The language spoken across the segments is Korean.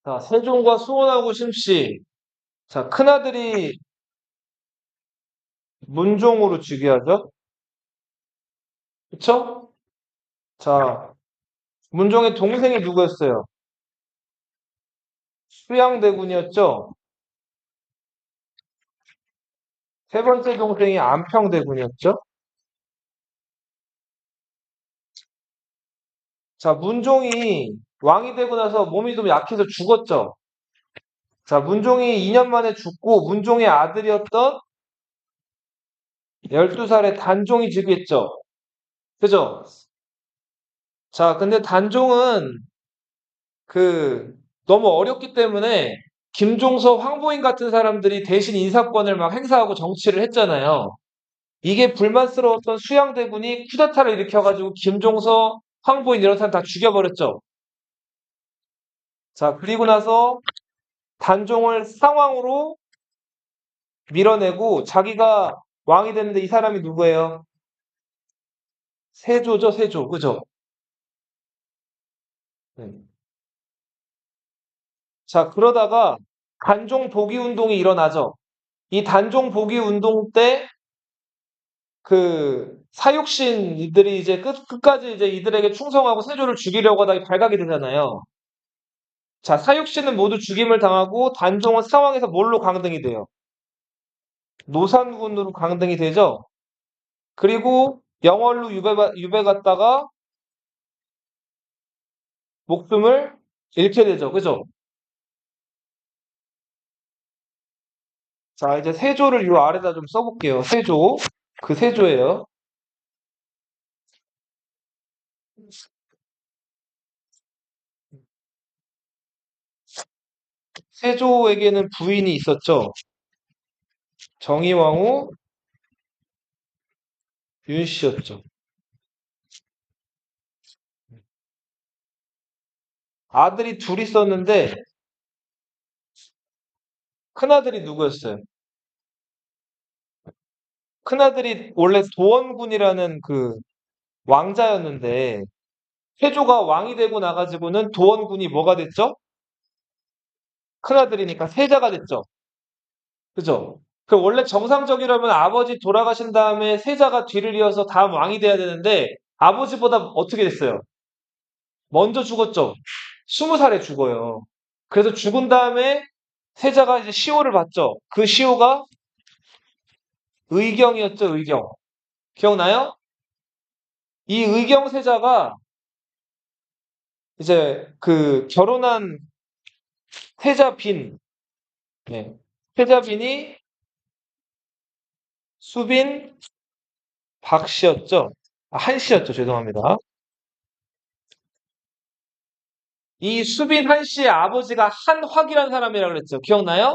자, 세종과 수원하고 심씨. 자, 큰아들이 문종으로 즉위하죠? 그쵸? 자, 문종의 동생이 누구였어요? 수양대군이었죠? 세 번째 동생이 안평대군이었죠? 자, 문종이 왕이 되고 나서 몸이 좀 약해서 죽었죠? 자, 문종이 2년 만에 죽고 문종의 아들이었던 12살의 단종이 즉위했죠? 그죠? 자, 근데 단종은 너무 어렵기 때문에 김종서, 황보인 같은 사람들이 대신 인사권을 막 행사하고 정치를 했잖아요. 이게 불만스러웠던 수양대군이 쿠데타를 일으켜가지고 김종서, 황보인 이런 사람 다 죽여버렸죠. 자, 그리고 나서 단종을 상왕으로 밀어내고 자기가 왕이 됐는데 이 사람이 누구예요? 세조죠, 세조. 그죠? 네. 자, 그러다가 단종 복위 운동이 일어나죠. 이 단종 복위 운동 때 사육신 이들이 이제 끝까지 이제 이들에게 충성하고 세조를 죽이려고 하다가 발각이 되잖아요. 자, 사육신은 모두 죽임을 당하고 단종은 상황에서 뭘로 강등이 돼요? 노산군으로 강등이 되죠. 그리고 영월로 유배 갔다가 목숨을 잃게 되죠. 그죠? 자, 이제 세조를 요 아래다 좀 써볼게요. 세조. 그 세조예요. 세조에게는 부인이 있었죠. 정의왕후 윤씨였죠. 아들이 둘 있었는데 큰아들이 누구였어요? 큰아들이 원래 도원군이라는 왕자였는데 세조가 왕이 되고 나가지고는 도원군이 뭐가 됐죠? 큰아들이니까 세자가 됐죠. 그죠? 원래 정상적이라면 아버지 돌아가신 다음에 세자가 뒤를 이어서 다음 왕이 돼야 되는데 아버지보다 어떻게 됐어요? 먼저 죽었죠. 20살에 죽어요. 그래서 죽은 다음에 세자가 이제 시호를 받죠. 그 시호가 의경이었죠, 의경. 기억나요? 이 의경 세자가 이제 결혼한 태자빈, 네. 태자빈이 수빈 박씨였죠. 아, 한씨였죠. 죄송합니다. 이 수빈 한씨의 아버지가 한확이라는 사람이라고 그랬죠. 기억나요?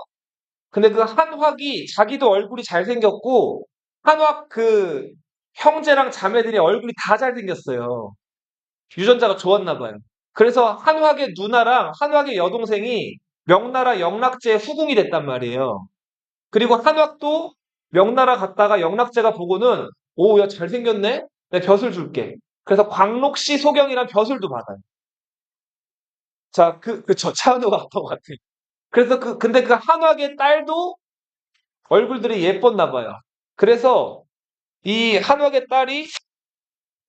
근데 그 한확이 자기도 얼굴이 잘생겼고 한확 형제랑 자매들이 얼굴이 다 잘생겼어요. 유전자가 좋았나 봐요. 그래서 한확의 누나랑 한확의 여동생이 명나라 영락제의 후궁이 됐단 말이에요. 그리고 한학도 명나라 갔다가 영락제가 보고는 오, 야, 잘생겼네? 내가 벼슬 줄게. 그래서 광록시 소경이란 벼슬도 받아요. 자, 저 차은우가 갔던 것 같아요. 그래서 근데 그 한학의 딸도 얼굴들이 예뻤나 봐요. 그래서 이 한학의 딸이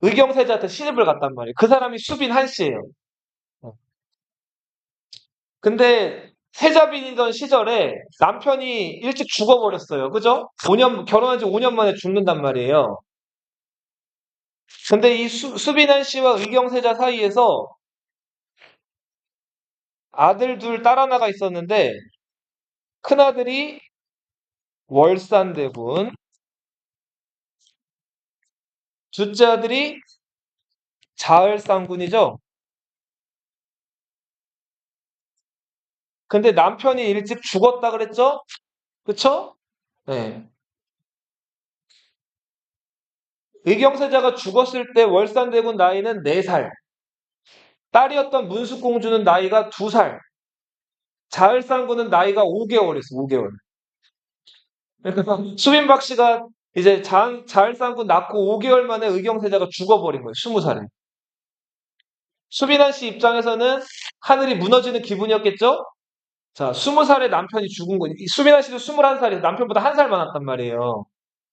의경세자한테 시집을 갔단 말이에요. 그 사람이 수빈 한씨예요. 근데 세자빈이던 시절에 남편이 일찍 죽어버렸어요. 그죠? 결혼한 지 5년 만에 죽는단 말이에요. 근데 이 수빈한 씨와 의경세자 사이에서 아들 둘, 딸 하나가 있었는데 큰아들이 월산대군, 둘째 아들이 자을상군이죠. 근데 남편이 일찍 죽었다 그랬죠? 그쵸? 네. 의경세자가 죽었을 때 월산대군 나이는 4살, 딸이었던 문숙공주는 나이가 2살, 자을상군은 나이가 5개월이었어, 5개월. 그러니까 수빈박 씨가 이제 자을상군 낳고 5개월 만에 의경세자가 죽어버린 거예요, 20살에. 수빈한 씨 입장에서는 하늘이 무너지는 기분이었겠죠? 자, 20살에 남편이 죽은 거, 수빈아 씨도 21살에 남편보다 1살 많았단 말이에요.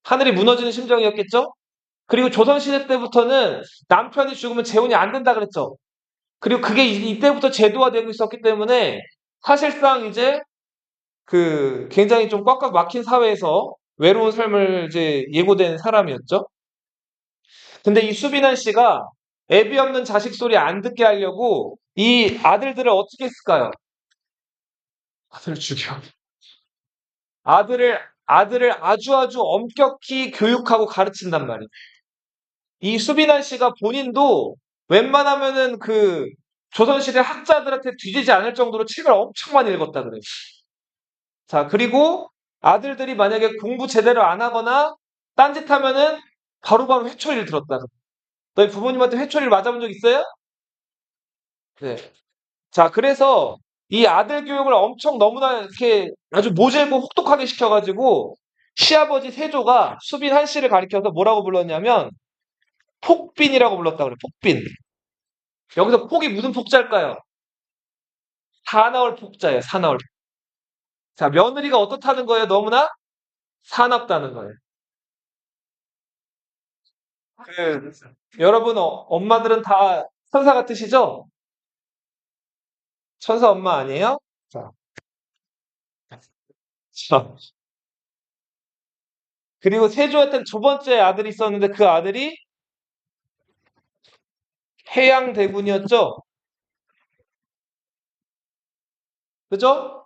하늘이 무너지는 심정이었겠죠? 그리고 조선시대 때부터는 남편이 죽으면 재혼이 안 된다 그랬죠. 그리고 그게 이때부터 제도화되고 있었기 때문에 사실상 이제 그 굉장히 좀 꽉꽉 막힌 사회에서 외로운 삶을 이제 예고된 사람이었죠. 근데 이 수빈한 씨가 애비 없는 자식 소리 안 듣게 하려고 이 아들들을 어떻게 했을까요? 아들을 죽여. 아들을 아주 엄격히 교육하고 가르친단 말이에요. 이 수빈한 씨가 본인도 웬만하면은 그 조선시대 학자들한테 뒤지지 않을 정도로 책을 엄청 많이 읽었다 그래요. 자, 그리고 아들들이 만약에 공부 제대로 안 하거나 딴짓하면은 바로바로 회초리를 들었다. 너희 부모님한테 회초리를 맞아본 적 있어요? 네. 자, 그래서 이 아들 교육을 엄청 너무나 이렇게 아주 모질고 혹독하게 시켜가지고 시아버지 세조가 수빈 한 씨를 가리켜서 뭐라고 불렀냐면 폭빈이라고 불렀다 그래. 폭빈. 여기서 폭이 무슨 폭자일까요? 사나울 폭자예요. 사나울. 자, 며느리가 어떻다는 거예요? 너무나 사납다는 거예요. 그 여러분 엄마들은 다 천사 같으시죠? 천사 엄마 아니에요? 자, 자. 그리고 세조한테는 두 번째 아들이 있었는데 그 아들이 해양대군이었죠? 그죠?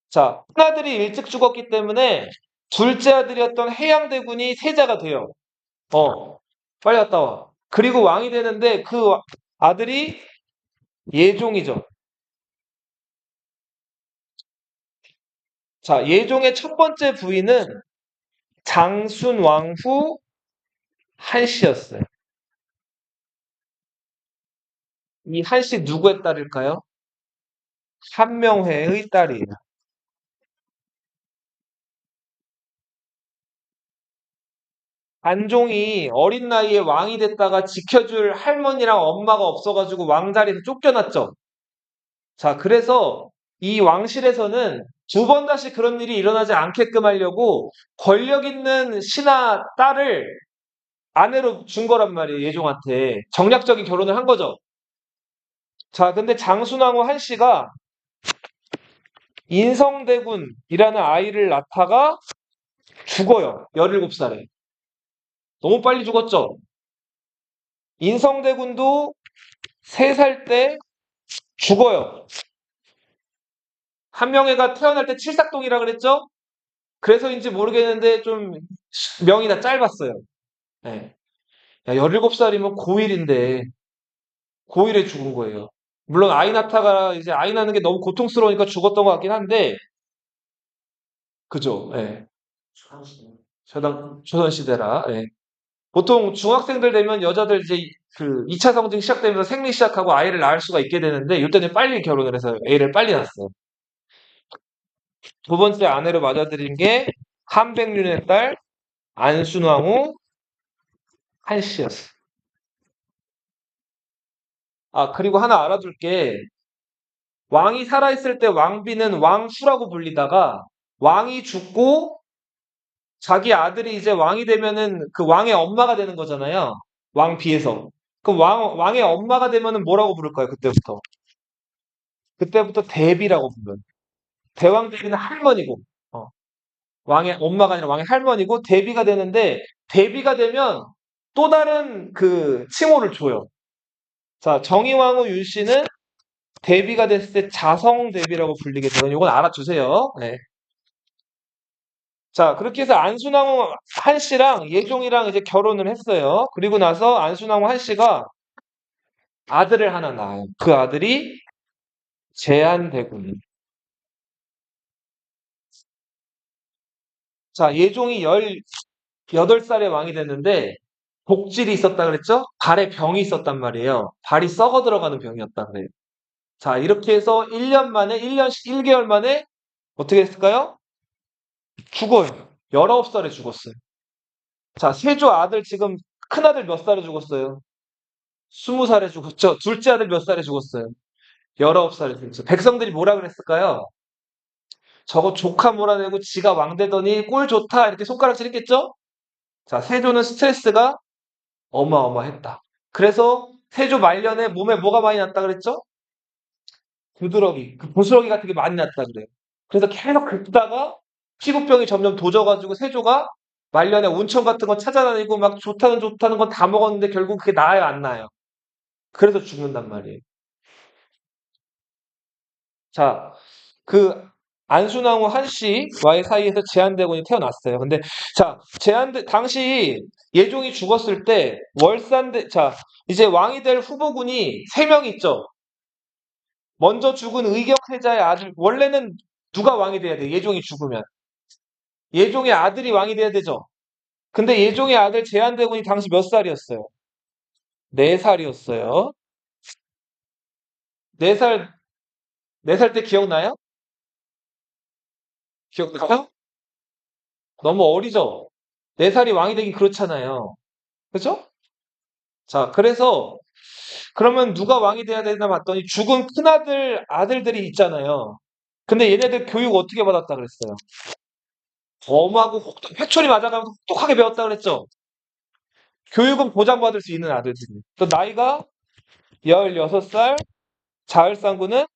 자, 큰 아들이 일찍 죽었기 때문에 둘째 아들이었던 해양대군이 세자가 돼요. 빨리 갔다 와. 그리고 왕이 되는데 그 아들이 예종이죠. 자, 예종의 첫 번째 부인은 장순왕후 한씨였어요. 이 한씨 누구의 딸일까요? 한명회의 딸이에요. 안종이 어린 나이에 왕이 됐다가 지켜줄 할머니랑 엄마가 없어가지고 왕자리에서 쫓겨났죠. 자, 그래서 이 왕실에서는 두 번 다시 그런 일이 일어나지 않게끔 하려고 권력 있는 신하 딸을 아내로 준 거란 말이에요, 예종한테. 정략적인 결혼을 한 거죠. 자, 근데 장순왕후 한씨가 인성대군이라는 아이를 낳다가 죽어요. 17살에. 너무 빨리 죽었죠. 인성대군도 3살 때 죽어요. 한명회가 태어날 때 칠삭동이라 그랬죠? 그래서인지 모르겠는데 좀 명이 다 짧았어요. 네. 야, 17살이면 고1인데 고1에 죽은 거예요. 물론 아이 낳다가 이제 아이 낳는 게 너무 고통스러우니까 죽었던 것 같긴 한데 그죠? 예. 조선시대라. 예. 보통 중학생들 되면 여자들 이제 그 2차 성징 시작되면서 생리 시작하고 아이를 낳을 수가 있게 되는데 이때는 빨리 결혼을 해서 애를 빨리 낳았어요. 두 번째 아내로 맞아들인 게 한백륜의 딸 안순왕후 한씨였어. 아, 그리고 하나 알아둘 게 왕이 살아있을 때 왕비는 왕후라고 불리다가 왕이 죽고 자기 아들이 이제 왕이 되면은 그 왕의 엄마가 되는 거잖아요. 왕비에서. 그럼 왕의 엄마가 되면은 뭐라고 부를까요? 그때부터. 그때부터 대비라고 불러요. 대왕 대비는 할머니고, 어, 왕의 엄마가 아니라 왕의 할머니고 대비가 되는데 대비가 되면 또 다른 그 칭호를 줘요. 자, 정의왕후 윤씨는 대비가 됐을 때 자성 대비라고 불리게 되는 이건 알아두세요. 네. 자, 그렇게 해서 안순왕후 한씨랑 예종이랑 이제 결혼을 했어요. 그리고 나서 안순왕후 한씨가 아들을 하나 낳아요. 그 아들이 제한대군. 자, 예종이 18살에 왕이 됐는데 복질이 있었다 그랬죠? 발에 병이 있었단 말이에요. 발이 썩어 들어가는 병이었다 그래요. 자, 이렇게 해서 1년 만에, 1년 1개월 만에 어떻게 했을까요? 죽어요. 19살에 죽었어요. 자, 세조 아들 지금 큰아들 몇 살에 죽었어요? 20살에 죽었죠. 둘째 아들 몇 살에 죽었어요? 19살에 죽었어요. 백성들이 뭐라 그랬을까요? 저거 조카 몰아내고 지가 왕 되더니 꼴 좋다 이렇게 손가락질 했겠죠? 자, 세조는 스트레스가 어마어마했다. 그래서 세조 말년에 몸에 뭐가 많이 났다 그랬죠? 부드러기, 그 부스러기 같은 게 많이 났다 그래요. 그래서 계속 긁다가 피부병이 점점 도져가지고 세조가 말년에 온천 같은 거 찾아다니고 막 좋다는 건 다 먹었는데 결국 그게 나아요, 안 나아요? 그래서 죽는단 말이에요. 자, 그 안순왕후 한씨와의 사이에서 제한대군이 태어났어요. 근데 자, 당시 예종이 죽었을 때 자, 이제 왕이 될 후보군이 3명 있죠. 먼저 죽은 의경세자의 아들, 원래는 누가 왕이 돼야 돼? 예종이 죽으면. 예종의 아들이 왕이 돼야 되죠. 근데 예종의 아들 제한대군이 당시 몇 살이었어요? 4살이었어요. 4살, 4살 때 기억나요? 기억나요? 너무 어리죠? 4살이 왕이 되긴 그렇잖아요. 그죠? 자, 그래서 그러면 누가 왕이 돼야 되나 봤더니 죽은 큰아들, 아들들이 있잖아요. 근데 얘네들 교육 어떻게 받았다 그랬어요? 엄하고 회초리 맞아가면서 혹독하게 배웠다 그랬죠? 교육은 보장받을 수 있는 아들들이. 또 나이가 16살, 자을상구는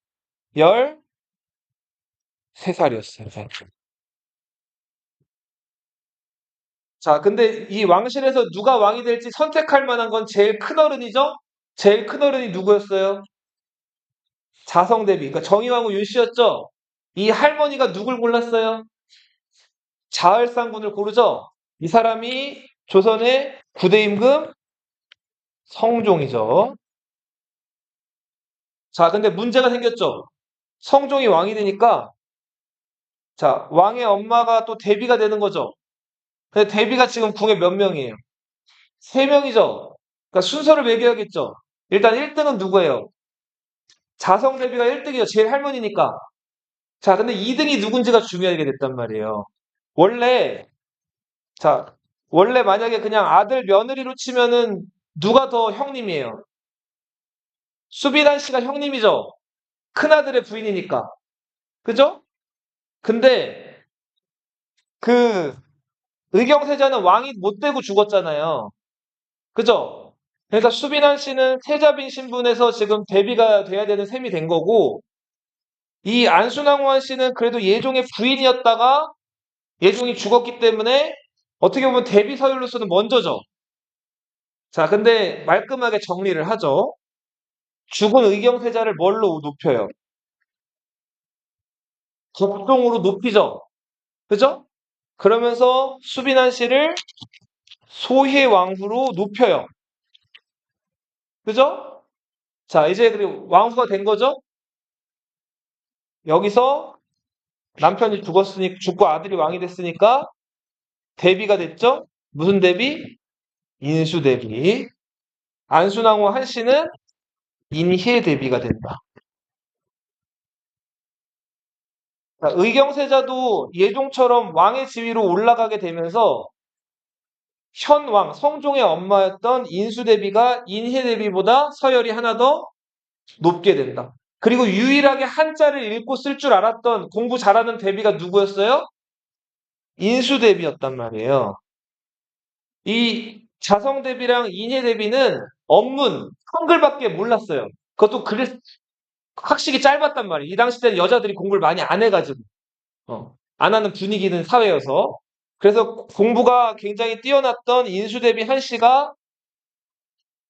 13살이었어요. 자, 근데 이 왕실에서 누가 왕이 될지 선택할 만한 건 제일 큰 어른이죠? 제일 큰 어른이 누구였어요? 자성대비. 그러니까 정의왕후 윤씨였죠? 이 할머니가 누굴 골랐어요? 자을상군을 고르죠? 이 사람이 조선의 9대 임금 성종이죠. 자, 근데 문제가 생겼죠? 성종이 왕이 되니까, 자, 왕의 엄마가 또 대비가 되는 거죠. 근데 대비가 지금 궁에 몇 명이에요? 3명이죠? 그러니까 순서를 매겨야겠죠? 일단 1등은 누구예요? 자성대비가 1등이죠. 제일 할머니니까. 자, 근데 2등이 누군지가 중요하게 됐단 말이에요. 원래, 자, 원래 만약에 그냥 아들 며느리로 치면은 누가 더 형님이에요? 수비란 씨가 형님이죠? 큰아들의 부인이니까. 그죠? 근데 그 의경세자는 왕이 못 되고 죽었잖아요. 그죠? 그러니까 수빈한 씨는 태자빈 신분에서 지금 대비가 돼야 되는 셈이 된 거고, 이 안순왕후한 씨는 그래도 예종의 부인이었다가 예종이 죽었기 때문에 어떻게 보면 대비 서열로서는 먼저죠. 자, 근데 말끔하게 정리를 하죠. 죽은 의경세자를 뭘로 높여요? 국종으로 높이죠. 그죠? 그러면서 수빈한 씨를 소혜왕후로 높여요. 그죠? 자, 이제 그리고 왕후가 된 거죠? 여기서 남편이 죽고 아들이 왕이 됐으니까 대비가 됐죠? 무슨 대비? 인수 대비. 안순왕후 한씨는 인혜 대비가 된다. 자, 의경세자도 예종처럼 왕의 지위로 올라가게 되면서 현왕, 성종의 엄마였던 인수 대비가 인혜 대비보다 서열이 하나 더 높게 된다. 그리고 유일하게 한자를 읽고 쓸 줄 알았던 공부 잘하는 대비가 누구였어요? 인수 대비였단 말이에요. 이 자성 대비랑 인예 대비는 업문, 한글밖에 몰랐어요. 그것도 학식이 짧았단 말이에요. 이 당시 때는 여자들이 공부를 많이 안 해가지고, 안 하는 분위기는 사회여서. 그래서 공부가 굉장히 뛰어났던 인수 대비 한 씨가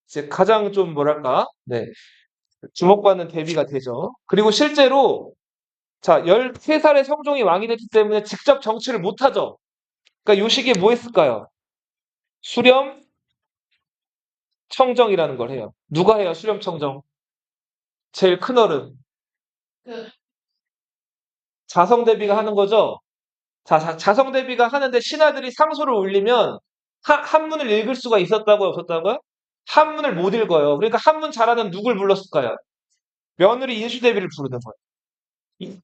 이제 가장 좀 뭐랄까, 네, 주목받는 대비가 되죠. 그리고 실제로 자, 13살의 성종이 왕이 됐기 때문에 직접 정치를 못하죠. 그러니까 요 시기에 뭐 했을까요? 수렴 청정이라는 걸 해요. 누가 해요? 수렴 청정. 제일 큰 어른. 자성 대비가 하는 거죠. 자, 자성대비가 하는데 신하들이 상소를 올리면 한문을 읽을 수가 있었다고요, 없었다고요? 한문을 못 읽어요. 그러니까 한문 잘하는 누굴 불렀을까요? 며느리 인수대비를 부르는 거예요. 이,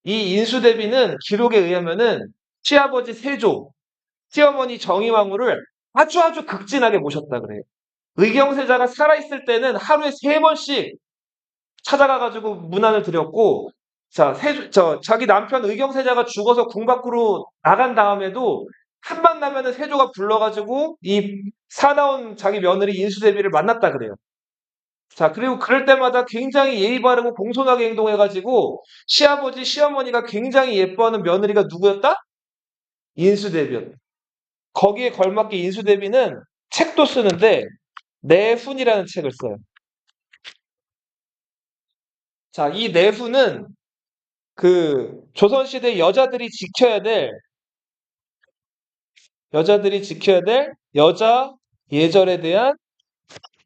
이 인수대비는 기록에 의하면은 시아버지 세조, 시어머니 정의왕후를 아주 아주 극진하게 모셨다 그래요. 의경세자가 살아있을 때는 하루에 3번씩 찾아가가지고 문안을 드렸고, 자, 자기 남편 의경세자가 죽어서 궁 밖으로 나간 다음에도 한만 나면은 세조가 불러가지고 이 사나운 자기 며느리 인수대비를 만났다 그래요. 자, 그리고 그럴 때마다 굉장히 예의 바르고 공손하게 행동해가지고 시아버지, 시어머니가 굉장히 예뻐하는 며느리가 누구였다? 인수대비였다. 거기에 걸맞게 인수대비는 책도 쓰는데 내훈이라는 책을 써요. 자, 이 내훈은 그 조선시대 여자들이 지켜야 될 여자 예절에 대한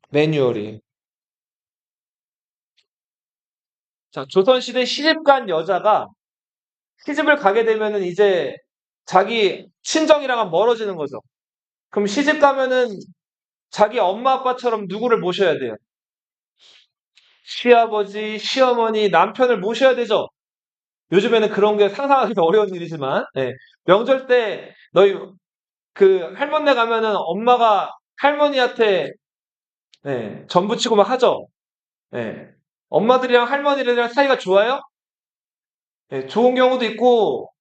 매뉴얼이에요. 자, 조선시대 시집간 여자가 시집을 가게 되면은 이제 자기 친정이랑은 멀어지는 거죠. 그럼 시집 가면은 자기 엄마 아빠처럼 누구를 모셔야 돼요? 시아버지, 시어머니, 남편을 모셔야 되죠. 요즘에는 그런 게 상상하기도 어려운 일이지만, 예. 명절 때 너희 그 할머니네 가면은 엄마가 할머니한테 전 부치고 막 하죠. 예. 엄마들이랑 할머니들이랑 사이가 좋아요? 예, 좋은 경우도 있고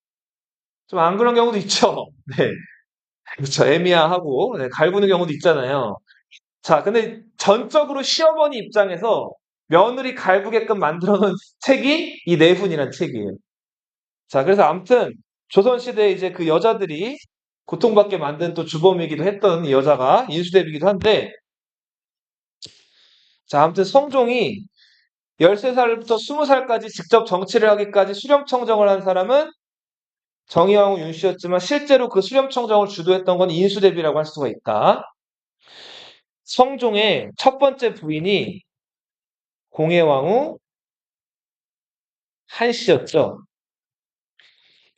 좀 안 그런 경우도 있죠. 네. 그렇죠. 애미야하고 갈구는 경우도 있잖아요. 자, 근데 전적으로 시어머니 입장에서 며느리 갈구게끔 만들어 놓은 책이 이 내훈이라는 책이에요. 자, 그래서 아무튼 조선시대에 이제 그 여자들이 고통받게 만든 또 주범이기도 했던 이 여자가 인수대비이기도 한데, 자, 아무튼 성종이 13살부터 20살까지 직접 정치를 하기까지 수렴청정을 한 사람은 정의왕후 윤씨였지만 실제로 그 수렴청정을 주도했던 건 인수대비라고 할 수가 있다. 성종의 첫 번째 부인이 공해왕후 한씨였죠.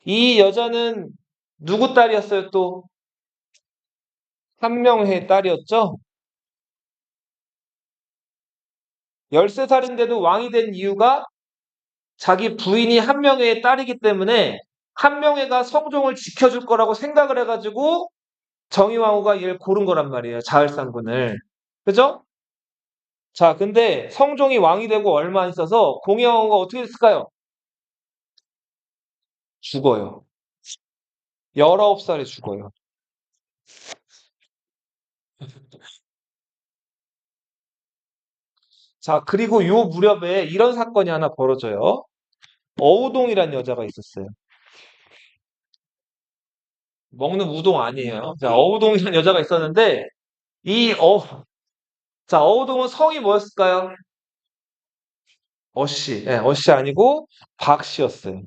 이 여자는 누구 딸이었어요? 또 한명회의 딸이었죠. 13살인데도 왕이 된 이유가 자기 부인이 한명회의 딸이기 때문에 한명회가 성종을 지켜줄 거라고 생각을 해가지고 정의왕후가 얘를 고른 거란 말이에요. 자을상군을. 그죠? 자, 근데 성종이 왕이 되고 얼마 안 있어서 공해왕후가 어떻게 됐을까요? 죽어요. 19살에 죽어요. 자, 그리고 요 무렵에 이런 사건이 하나 벌어져요. 어우동이란 여자가 있었어요. 먹는 우동 아니에요. 자, 어우동이라는 여자가 있었는데 이 자, 어우동은 성이 뭐였을까요? 어씨. 예, 어씨 아니고 박씨였어요.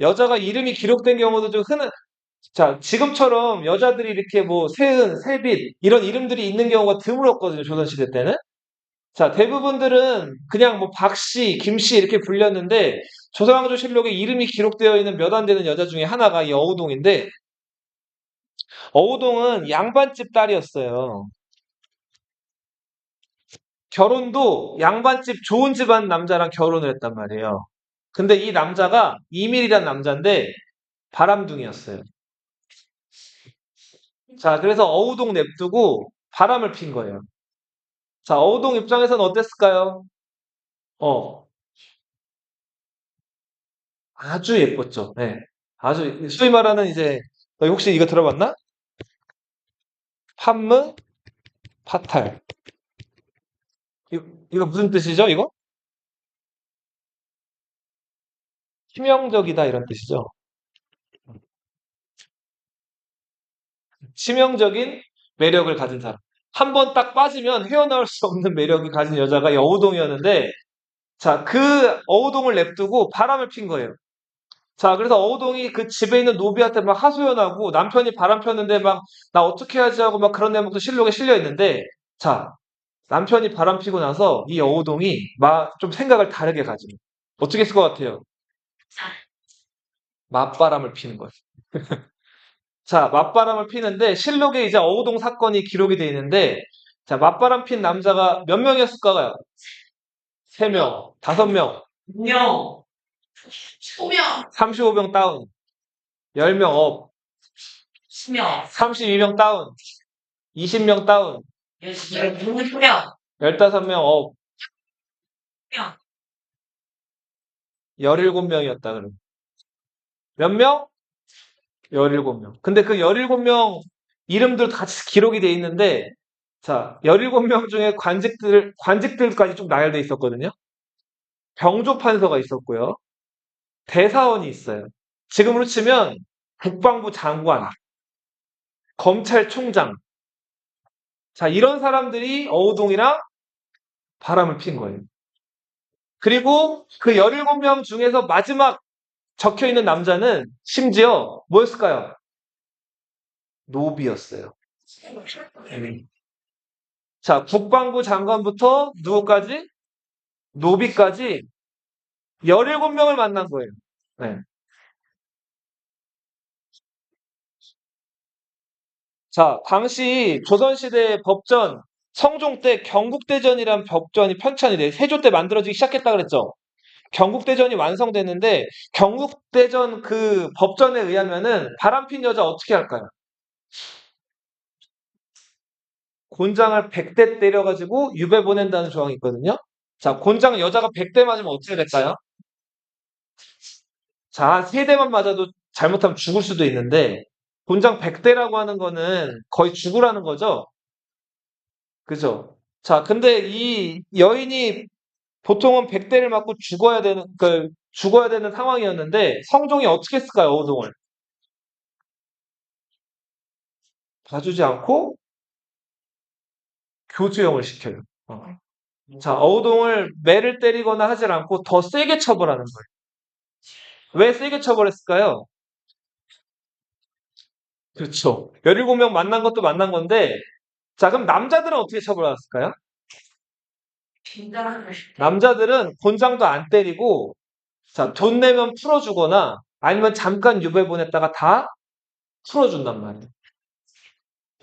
여자가 이름이 기록된 경우도 좀 자, 지금처럼 여자들이 이렇게 뭐 세은, 세빛 이런 이름들이 있는 경우가 드물었거든요. 조선시대 때는. 자, 대부분들은 그냥 뭐 박씨, 김씨 이렇게 불렸는데 조선왕조실록에 이름이 기록되어 있는 몇 안 되는 여자 중에 하나가 이 어우동인데, 어우동은 양반집 딸이었어요. 결혼도 양반집 좋은 집안 남자랑 결혼을 했단 말이에요. 근데 이 남자가 이밀이란 남자인데 바람둥이였어요. 자, 그래서 어우동 냅두고 바람을 핀 거예요. 자, 어우동 입장에서는 어땠을까요? 어, 아주 예뻤죠. 네. 아주, 소위 말하는 이제, 너 혹시 이거 들어봤나? 판무, 파탈. 이거 무슨 뜻이죠, 이거? 치명적이다, 이런 뜻이죠. 치명적인 매력을 가진 사람. 한 번 딱 빠지면 헤어나올 수 없는 매력이 가진 여자가 여우동이었는데, 자, 그 어우동을 냅두고 바람을 핀 거예요. 자, 그래서 어우동이 그 집에 있는 노비한테 막 하소연하고 남편이 바람 폈는데 막 나 어떻게 하지 하고 막 그런 내용도 실록에 실려 있는데, 자, 남편이 바람 피고 나서 이 어우동이 막 좀 생각을 다르게 가지고 어떻게 했을 것 같아요? 맞바람을 피는 거예요. 자, 맞바람을 피는데 실록에 이제 어우동 사건이 기록이 돼 있는데 자, 맞바람 핀 남자가 몇 명이었을까요? 3명, 5명, 명, 소명, 35명 다운, 10명 업, 수명, 32명 다운, 20명 다운, 16명, 15명 업, 명, 17명이었다 그럼. 몇 명? 17명. 근데 그 17명 이름들 같이 기록이 돼 있는데 자, 17명 중에 관직들까지 좀 나열돼 있었거든요. 병조판서가 있었고요. 대사원이 있어요. 지금으로 치면 국방부 장관, 검찰총장. 자, 이런 사람들이 어우동이랑 바람을 핀 거예요. 그리고 그 17명 중에서 마지막 적혀 있는 남자는 심지어 뭐였을까요? 노비였어요. 자, 국방부 장관부터 누구까지? 노비까지 17명을 만난 거예요. 네. 자, 당시 조선시대 법전 성종 때 경국대전이란 법전이 편찬이 돼 세조 때 만들어지기 시작했다 그랬죠. 경국대전이 완성됐는데 경국대전 그 법전에 의하면은 바람핀 여자 어떻게 할까요? 곤장을 100대 때려가지고 유배 보낸다는 조항이 있거든요. 자, 곤장 여자가 100대 맞으면 어떻게 될까요? 자, 한 3대만 맞아도 잘못하면 죽을 수도 있는데 곤장 100대라고 하는 거는 거의 죽으라는 거죠. 그죠? 자, 근데 이 여인이 보통은 100대를 맞고 죽어야 되는 상황이었는데 성종이 어떻게 했을까요, 어우동을? 봐주지 않고 교수형을 시켜요. 자, 어우동을 매를 때리거나 하질 않고 더 세게 처벌하는 거예요. 왜 세게 처벌했을까요? 그렇죠. 17명 만난 것도 만난 건데, 자, 그럼 남자들은 어떻게 처벌받았을까요? 남자들은 곤장도 안 때리고, 자, 돈 내면 풀어주거나, 아니면 잠깐 유배 보냈다가 다 풀어준단 말이에요.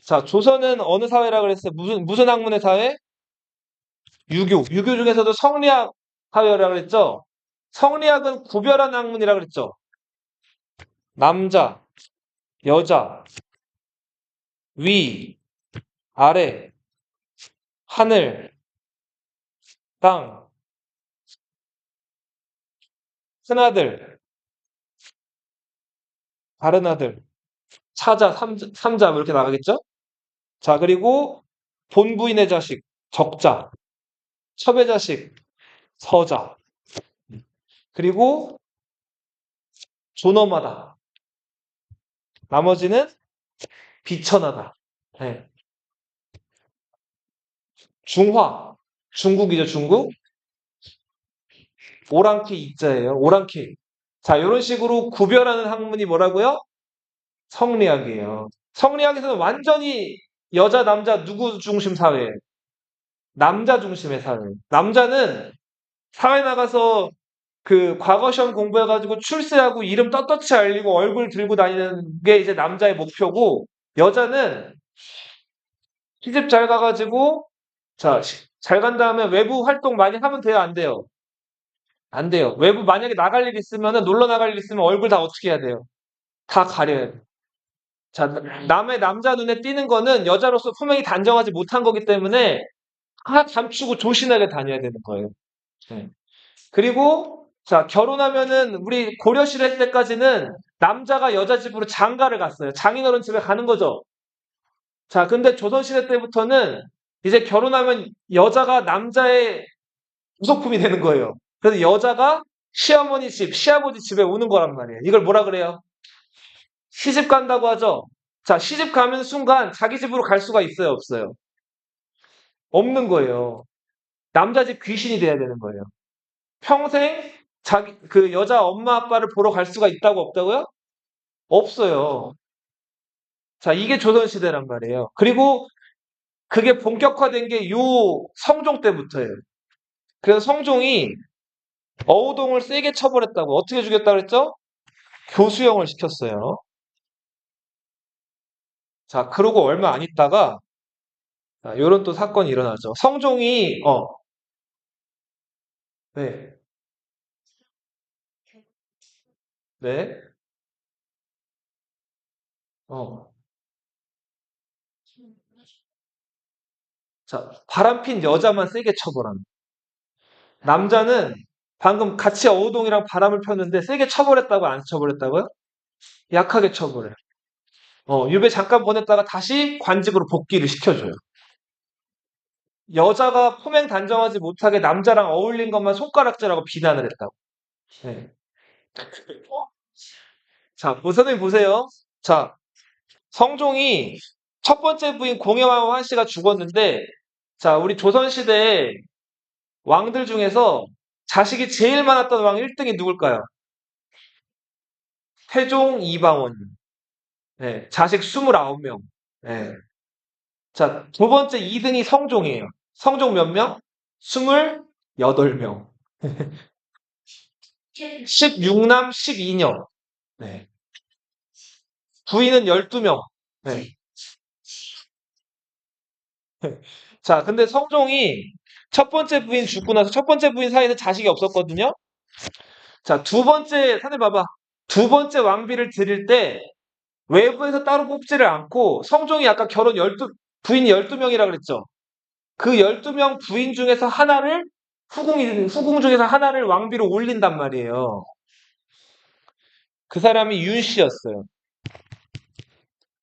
자, 조선은 어느 사회라 그랬어요? 무슨 학문의 사회? 유교. 유교 중에서도 성리학 사회라 그랬죠? 성리학은 구별한 학문이라 그랬죠? 남자, 여자, 위, 아래, 하늘, 땅, 큰아들, 다른 아들, 차자, 삼자, 뭐 이렇게 나가겠죠? 자, 그리고 본부인의 자식, 적자, 첩의 자식, 서자, 그리고 존엄하다. 나머지는 비천하다. 네. 중화, 중국이죠, 중국. 오랑캐 이자예요, 오랑캐. 자, 이런 식으로 구별하는 학문이 뭐라고요? 성리학이에요. 성리학에서는 완전히 여자, 남자, 누구 중심 사회예요? 남자 중심의 사회. 남자는 사회 나가서 그 과거 시험 공부해가지고 출세하고 이름 떳떳이 알리고 얼굴 들고 다니는 게 이제 남자의 목표고 여자는 시집 잘 가가지고 자, 잘 간 다음에 외부 활동 많이 하면 돼요, 안 돼요? 안 돼요. 외부 만약에 나갈 일 있으면은 놀러 나갈 일 있으면 얼굴 다 어떻게 해야 돼요? 다 가려야 돼요. 자, 남의 남자 눈에 띄는 거는 여자로서 품행이 단정하지 못한 거기 때문에 다 감추고 조신하게 다녀야 되는 거예요. 네. 그리고 자, 결혼하면은 우리 고려시대 때까지는 남자가 여자 집으로 장가를 갔어요. 장인어른 집에 가는 거죠. 자, 근데 조선시대 때부터는 이제 결혼하면 여자가 남자의 부속품이 되는 거예요. 그래서 여자가 시어머니 집, 시아버지 집에 오는 거란 말이에요. 이걸 뭐라 그래요? 시집 간다고 하죠. 자, 시집 가면 순간 자기 집으로 갈 수가 있어요, 없어요? 없는 거예요. 남자 집 귀신이 돼야 되는 거예요. 평생 그 여자 엄마 아빠를 보러 갈 수가 있다고 없다고요? 없어요. 자, 이게 조선시대란 말이에요. 그리고 그게 본격화된 게 요 성종 때부터예요. 그래서 성종이 어우동을 세게 처벌했다고. 어떻게 죽였다고 그랬죠? 교수형을 시켰어요. 자, 그러고 얼마 안 있다가 요런 또 사건이 일어나죠. 성종이 네, 네, 어, 자, 바람핀 여자만 세게 처벌합니다. 남자는 방금 같이 어우동이랑 바람을 폈는데 세게 처벌했다고 안 처벌했다고요? 약하게 처벌해요. 유배 잠깐 보냈다가 다시 관직으로 복귀를 시켜줘요. 여자가 포맹 단정하지 못하게 남자랑 어울린 것만 손가락질하고 비난을 했다고. 네. 자, 선생님 보세요. 자, 성종이 첫 번째 부인 공여왕 환씨가 죽었는데, 자, 우리 조선시대 왕들 중에서 자식이 제일 많았던 왕 1등이 누굴까요? 태종 이방원. 네, 자식 29명. 네. 자, 두 번째 2등이 성종이에요. 성종 몇 명? 28명. 16남 12녀. 네. 부인은 12명. 네. 자, 근데 성종이 첫 번째 부인 죽고 나서 첫 번째 부인 사이에서 자식이 없었거든요. 자, 두 번째, 사실 봐봐. 두 번째 왕비를 드릴 때 외부에서 따로 뽑지를 않고 성종이 아까 부인이 12명이라 그랬죠. 그 12명 부인 중에서 하나를 후궁 중에서 하나를 왕비로 올린단 말이에요. 그 사람이 윤 씨였어요.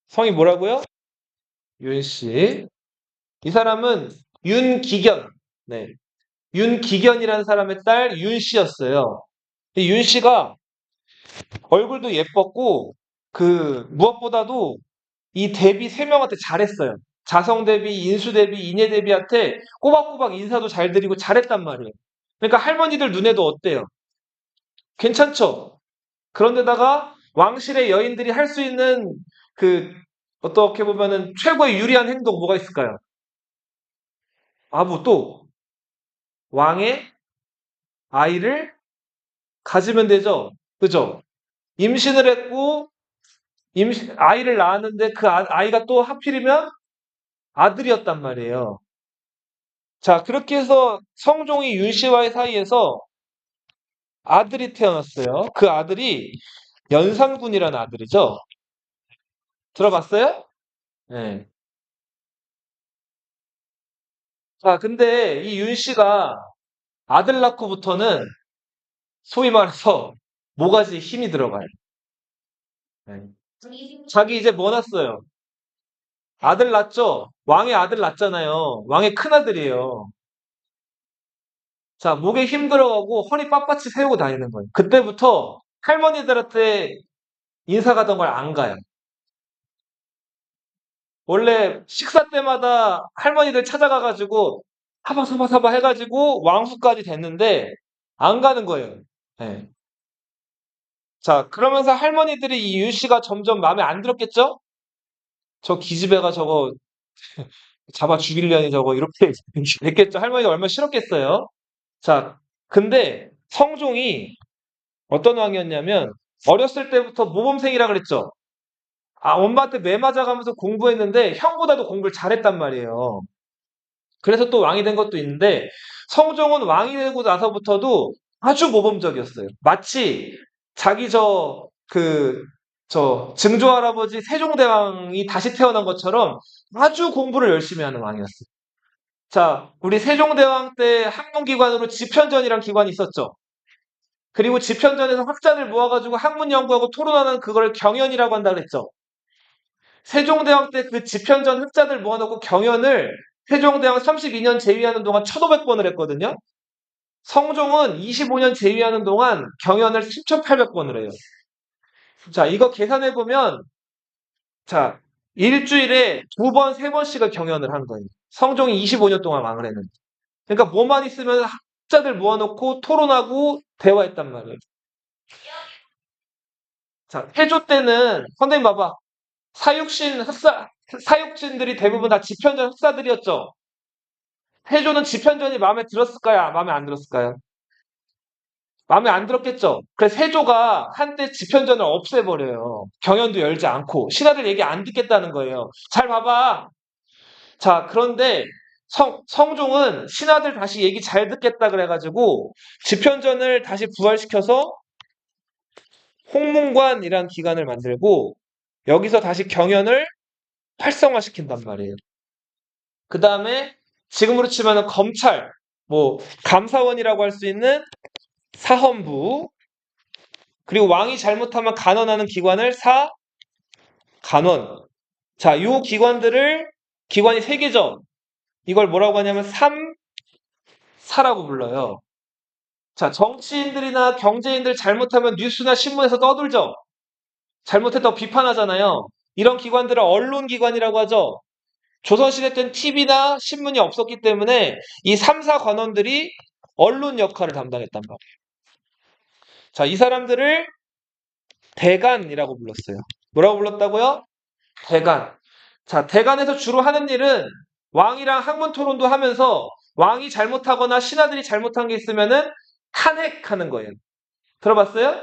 성이 뭐라고요? 윤 씨. 이 사람은 윤기견. 네. 윤기견이라는 사람의 딸 윤 씨였어요. 이 윤 씨가 얼굴도 예뻤고 무엇보다도 이 대비 세 명한테 잘했어요. 자성 대비, 인수 대비, 인예 대비한테 꼬박꼬박 인사도 잘 드리고 잘했단 말이에요. 그러니까 할머니들 눈에도 어때요? 괜찮죠? 그런데다가 왕실의 여인들이 할 수 있는 그 어떻게 보면은 최고의 유리한 행동 뭐가 있을까요? 또 왕의 아이를 가지면 되죠. 그죠? 임신을 했고 아이를 낳았는데 그 아이가 또 하필이면 아들이었단 말이에요. 자, 그렇게 해서 성종이 윤 씨와의 사이에서 아들이 태어났어요. 그 아들이 연산군이라는 아들이죠. 들어봤어요? 네. 자, 근데 이 윤 씨가 아들 낳고부터는 소위 말해서 모가지에 힘이 들어가요. 네. 자기 이제 뭐 낳았어요? 아들 낳죠? 왕의 아들 낳잖아요. 왕의 큰아들이에요. 자, 목에 힘 들어가고 허리 빳빳이 세우고 다니는 거예요. 그때부터 할머니들한테 인사 가던 걸 안 가요. 원래 식사 때마다 할머니들 찾아가가지고 사바사바사바 해가지고 왕후까지 됐는데 안 가는 거예요. 네. 자, 그러면서 할머니들이 이 윤 씨가 점점 마음에 안 들었겠죠? 저 기집애가 저거 잡아 죽이려니 저거 이렇게 됐겠죠. 할머니가 얼마나 싫었겠어요. 자, 근데 성종이 어떤 왕이었냐면 어렸을 때부터 모범생이라 그랬죠. 엄마한테 매 맞아가면서 공부했는데 형보다도 공부를 잘했단 말이에요. 그래서 또 왕이 된 것도 있는데 성종은 왕이 되고 나서부터도 아주 모범적이었어요. 마치 자기 증조 할아버지 세종대왕이 다시 태어난 것처럼 아주 공부를 열심히 하는 왕이었어요. 자, 우리 세종대왕 때 학문기관으로 집현전이란 기관이 있었죠. 그리고 집현전에서 학자들 모아가지고 학문 연구하고 토론하는 그걸 경연이라고 한다 그랬죠. 세종대왕 때 그 집현전 흑자들 모아놓고 경연을 세종대왕 32년 재위하는 동안 1500번을 했거든요. 성종은 25년 재위하는 동안 경연을 7800번을 해요. 자, 이거 계산해보면, 자, 일주일에 두 번, 세 번씩을 경연을 한 거예요. 성종이 25년 동안 왕을 했는데. 그러니까 뭐만 있으면 학자들 모아놓고 토론하고 대화했단 말이에요. 자, 태조 때는, 선생님 봐봐. 사육신 사육진들이 대부분 다 집현전 흑사들이었죠. 세조는 집현전이 마음에 들었을까요? 마음에 안 들었을까요? 마음에 안 들었겠죠. 그래서 세조가 한때 집현전을 없애버려요. 경연도 열지 않고 신하들 얘기 안 듣겠다는 거예요. 잘 봐봐. 자, 그런데 성종은 신하들 다시 얘기 잘 듣겠다 그래가지고 집현전을 다시 부활시켜서 홍문관이라는 기관을 만들고 여기서 다시 경연을 활성화시킨단 말이에요. 그 다음에 지금으로 치면 검찰, 뭐 감사원이라고 할 수 있는 사헌부, 그리고 왕이 잘못하면 간원하는 기관을 사간원. 자, 요 기관이 세 개죠. 이걸 뭐라고 하냐면 삼사라고 불러요. 자, 정치인들이나 경제인들 잘못하면 뉴스나 신문에서 떠들죠. 잘못했다고 비판하잖아요. 이런 기관들을 언론기관이라고 하죠. 조선시대 때는 TV나 신문이 없었기 때문에 이 3사 관원들이 언론 역할을 담당했단 말이에요. 자, 이 사람들을 대간이라고 불렀어요. 뭐라고 불렀다고요? 대간. 자, 대간에서 주로 하는 일은 왕이랑 학문 토론도 하면서 왕이 잘못하거나 신하들이 잘못한 게 있으면은 탄핵하는 거예요. 들어봤어요?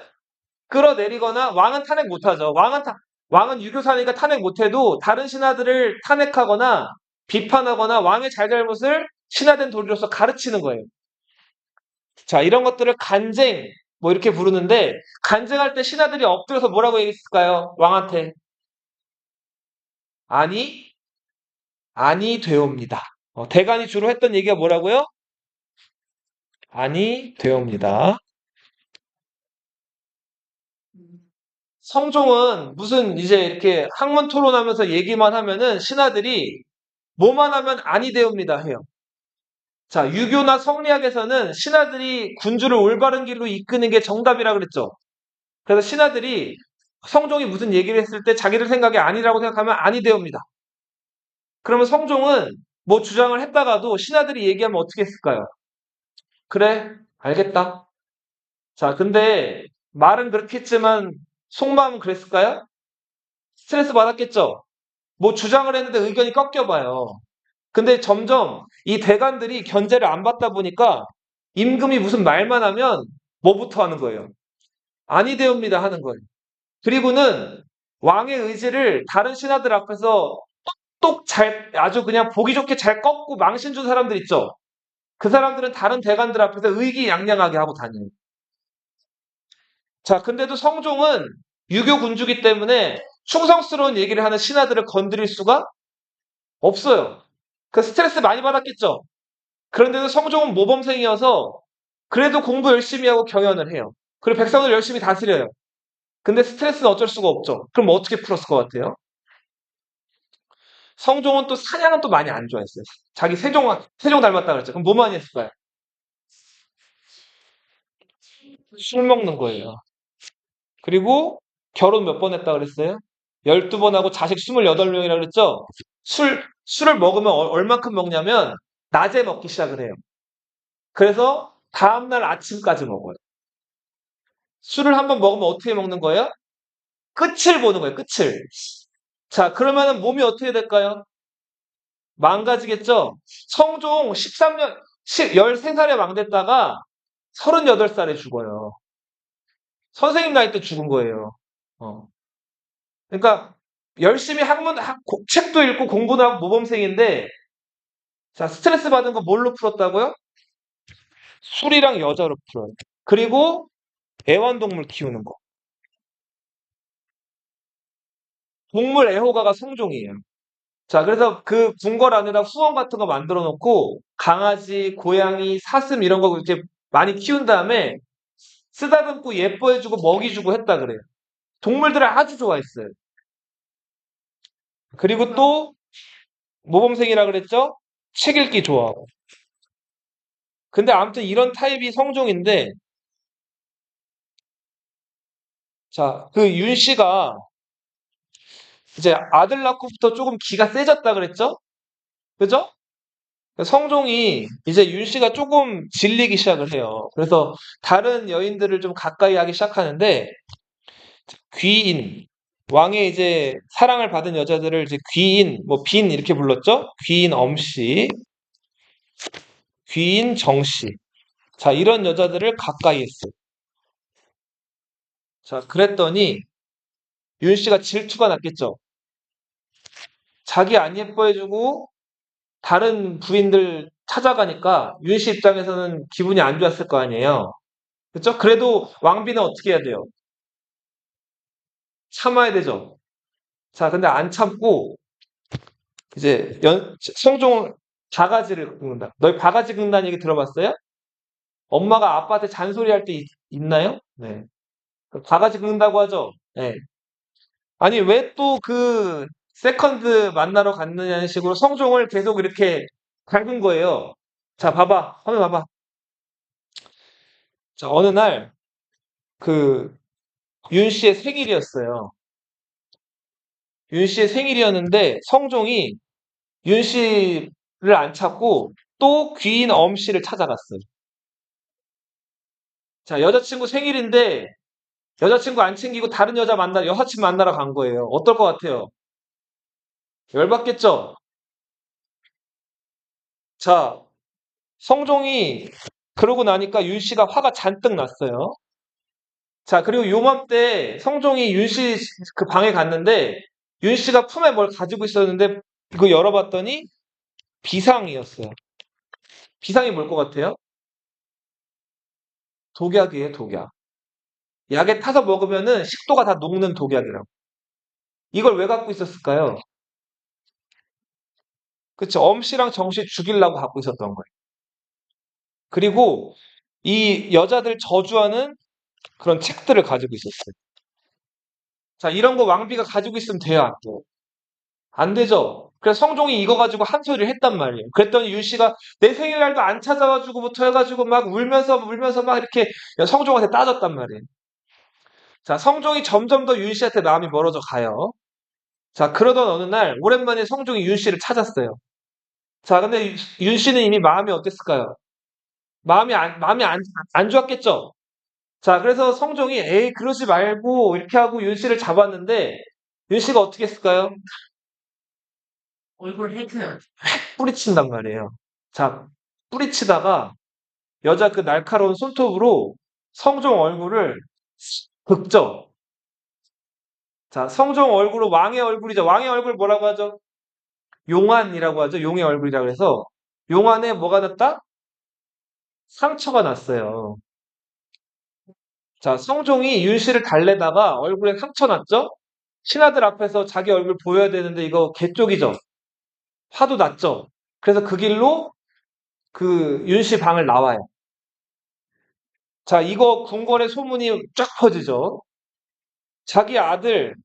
끌어내리거나 왕은 탄핵 못하죠. 왕은 유교사니까 탄핵 못해도 다른 신하들을 탄핵하거나 비판하거나 왕의 잘잘못을 신하된 도리로서 가르치는 거예요. 자, 이런 것들을 간쟁, 뭐 이렇게 부르는데, 간쟁할 때 신하들이 엎드려서 뭐라고 얘기했을까요? 왕한테. 아니 되옵니다. 대간이 주로 했던 얘기가 뭐라고요? 아니 되옵니다. 성종은 무슨 이제 이렇게 학문 토론하면서 얘기만 하면은 신하들이 뭐만 하면 아니 되옵니다 해요. 자, 유교나 성리학에서는 신하들이 군주를 올바른 길로 이끄는 게 정답이라 그랬죠. 그래서 신하들이 성종이 무슨 얘기를 했을 때 자기들 생각이 아니라고 생각하면 아니 되옵니다. 그러면 성종은 뭐 주장을 했다가도 신하들이 얘기하면 어떻게 했을까요? 그래, 알겠다. 자, 근데 말은 그렇게 했지만 속마음은 그랬을까요? 스트레스 받았겠죠? 뭐 주장을 했는데 의견이 꺾여봐요. 근데 점점 이 대관들이 견제를 안 받다 보니까 임금이 무슨 말만 하면 뭐부터 하는 거예요? 아니 되옵니다 하는 거예요. 그리고는 왕의 의지를 다른 신하들 앞에서 똑똑 아주 그냥 보기 좋게 잘 꺾고 망신 준 사람들 있죠? 그 사람들은 다른 대관들 앞에서 의기양양하게 하고 다녀요. 자, 근데도 성종은 유교 군주기 때문에 충성스러운 얘기를 하는 신하들을 건드릴 수가 없어요. 그 스트레스 많이 받았겠죠? 그런데도 성종은 모범생이어서 그래도 공부 열심히 하고 경연을 해요. 그리고 백성을 열심히 다스려요. 근데 스트레스는 어쩔 수가 없죠. 그럼 뭐 어떻게 풀었을 것 같아요? 성종은 또 사냥은 또 많이 안 좋아했어요. 자기 세종 닮았다 그랬죠. 그럼 뭐 많이 했을까요? 술 먹는 거예요. 그리고 결혼 몇 번 했다 그랬어요? 12번 하고 자식 28명이라 그랬죠? 술을 먹으면 얼만큼 먹냐면 낮에 먹기 시작을 해요. 그래서 다음날 아침까지 먹어요. 술을 한번 먹으면 어떻게 먹는 거예요? 끝을 보는 거예요, 끝을. 자, 그러면은 몸이 어떻게 될까요? 망가지겠죠? 성종 13년, 13살에 망됐다가 38살에 죽어요. 선생님 나이 때 죽은 거예요. 어. 그러니까 열심히 책도 읽고 공부도 하고 모범생인데 자, 스트레스 받은 거 뭘로 풀었다고요? 술이랑 여자로 풀어요. 그리고 애완동물 키우는 거. 동물 애호가가 성종이에요. 자, 그래서 그 궁궐 안에다 후원 같은 거 만들어 놓고 강아지, 고양이, 사슴 이런 거 이렇게 많이 키운 다음에 쓰다듬고 예뻐해주고 먹이주고 했다 그래요. 동물들을 아주 좋아했어요. 그리고 또 모범생이라 그랬죠? 책 읽기 좋아하고. 근데 아무튼 이런 타입이 성종인데 자, 그 윤 씨가 이제 아들 낳고부터 조금 기가 세졌다 그랬죠? 그죠? 성종이 이제 윤 씨가 조금 질리기 시작을 해요. 그래서 다른 여인들을 좀 가까이 하기 시작하는데 귀인, 왕의 이제 사랑을 받은 여자들을 이제 귀인, 뭐 빈 이렇게 불렀죠? 귀인 엄씨, 귀인 정씨. 자, 이런 여자들을 가까이 했어요. 자, 그랬더니 윤 씨가 질투가 났겠죠. 자기 안 예뻐해주고 다른 부인들 찾아가니까 윤 씨 입장에서는 기분이 안 좋았을 거 아니에요. 그렇죠? 그래도 왕비는 어떻게 해야 돼요? 참아야 되죠. 자, 근데 안 참고 이제 성종을 바가지를 긁는다. 너희 바가지 긁는다는 얘기 들어봤어요? 엄마가 아빠한테 잔소리할 때 있나요? 네. 바가지 긁는다고 하죠. 네. 아니 왜 또 그 세컨드 만나러 갔느냐는 식으로 성종을 계속 이렇게 긁은 거예요. 자, 봐봐. 화면 봐봐. 자, 어느 날 그 윤 씨의 생일이었어요. 윤 씨의 생일이었는데 성종이 윤 씨를 안 찾고 또 귀인 엄 씨를 찾아갔어요. 자, 여자친구 생일인데 여자친구 안 챙기고 다른 여사친 만나러 간 거예요. 어떨 것 같아요? 열받겠죠? 자, 성종이 그러고 나니까 윤 씨가 화가 잔뜩 났어요. 자, 그리고 요맘때 성종이 윤 씨 그 방에 갔는데 윤 씨가 품에 뭘 가지고 있었는데 그거 열어봤더니 비상이었어요. 비상이 뭘 것 같아요? 독약이에요, 독약. 약에 타서 먹으면은 식도가 다 녹는 독약이라고. 이걸 왜 갖고 있었을까요? 그쵸. 엄씨랑 정씨 죽이려고 갖고 있었던 거예요. 그리고 이 여자들 저주하는 그런 책들을 가지고 있었어요. 자, 이런 거 왕비가 가지고 있으면 돼요, 안 돼요? 안 되죠. 그래서 성종이 이거 가지고 한 소리를 했단 말이에요. 그랬더니 윤 씨가 내 생일날도 안 찾아와주고부터 해가지고 막 울면서 막 이렇게 성종한테 따졌단 말이에요. 자, 성종이 점점 더 윤 씨한테 마음이 멀어져 가요. 자, 그러던 어느 날 오랜만에 성종이 윤 씨를 찾았어요. 자, 근데 윤 씨는 이미 마음이 어땠을까요? 마음이 안 좋았겠죠? 자, 그래서 성종이 에이, 그러지 말고 이렇게 하고 윤 씨를 잡았는데 윤 씨가 어떻게 했을까요? 얼굴 헤드. 뿌리친단 말이에요. 자, 뿌리치다가 여자 그 날카로운 손톱으로 성종 얼굴을 긁죠. 자, 성종 얼굴은 왕의 얼굴이죠. 왕의 얼굴 뭐라고 하죠? 용안이라고 하죠. 용의 얼굴이라고 해서 용안에 뭐가 났다? 상처가 났어요. 자, 성종이 윤 씨를 달래다가 얼굴에 상처 났죠? 신하들 앞에서 자기 얼굴 보여야 되는데 이거 개쪽이죠? 화도 났죠? 그래서 그 길로 그 윤 씨 방을 나와요. 자, 이거 궁궐의 소문이 쫙 퍼지죠? 자기 아들,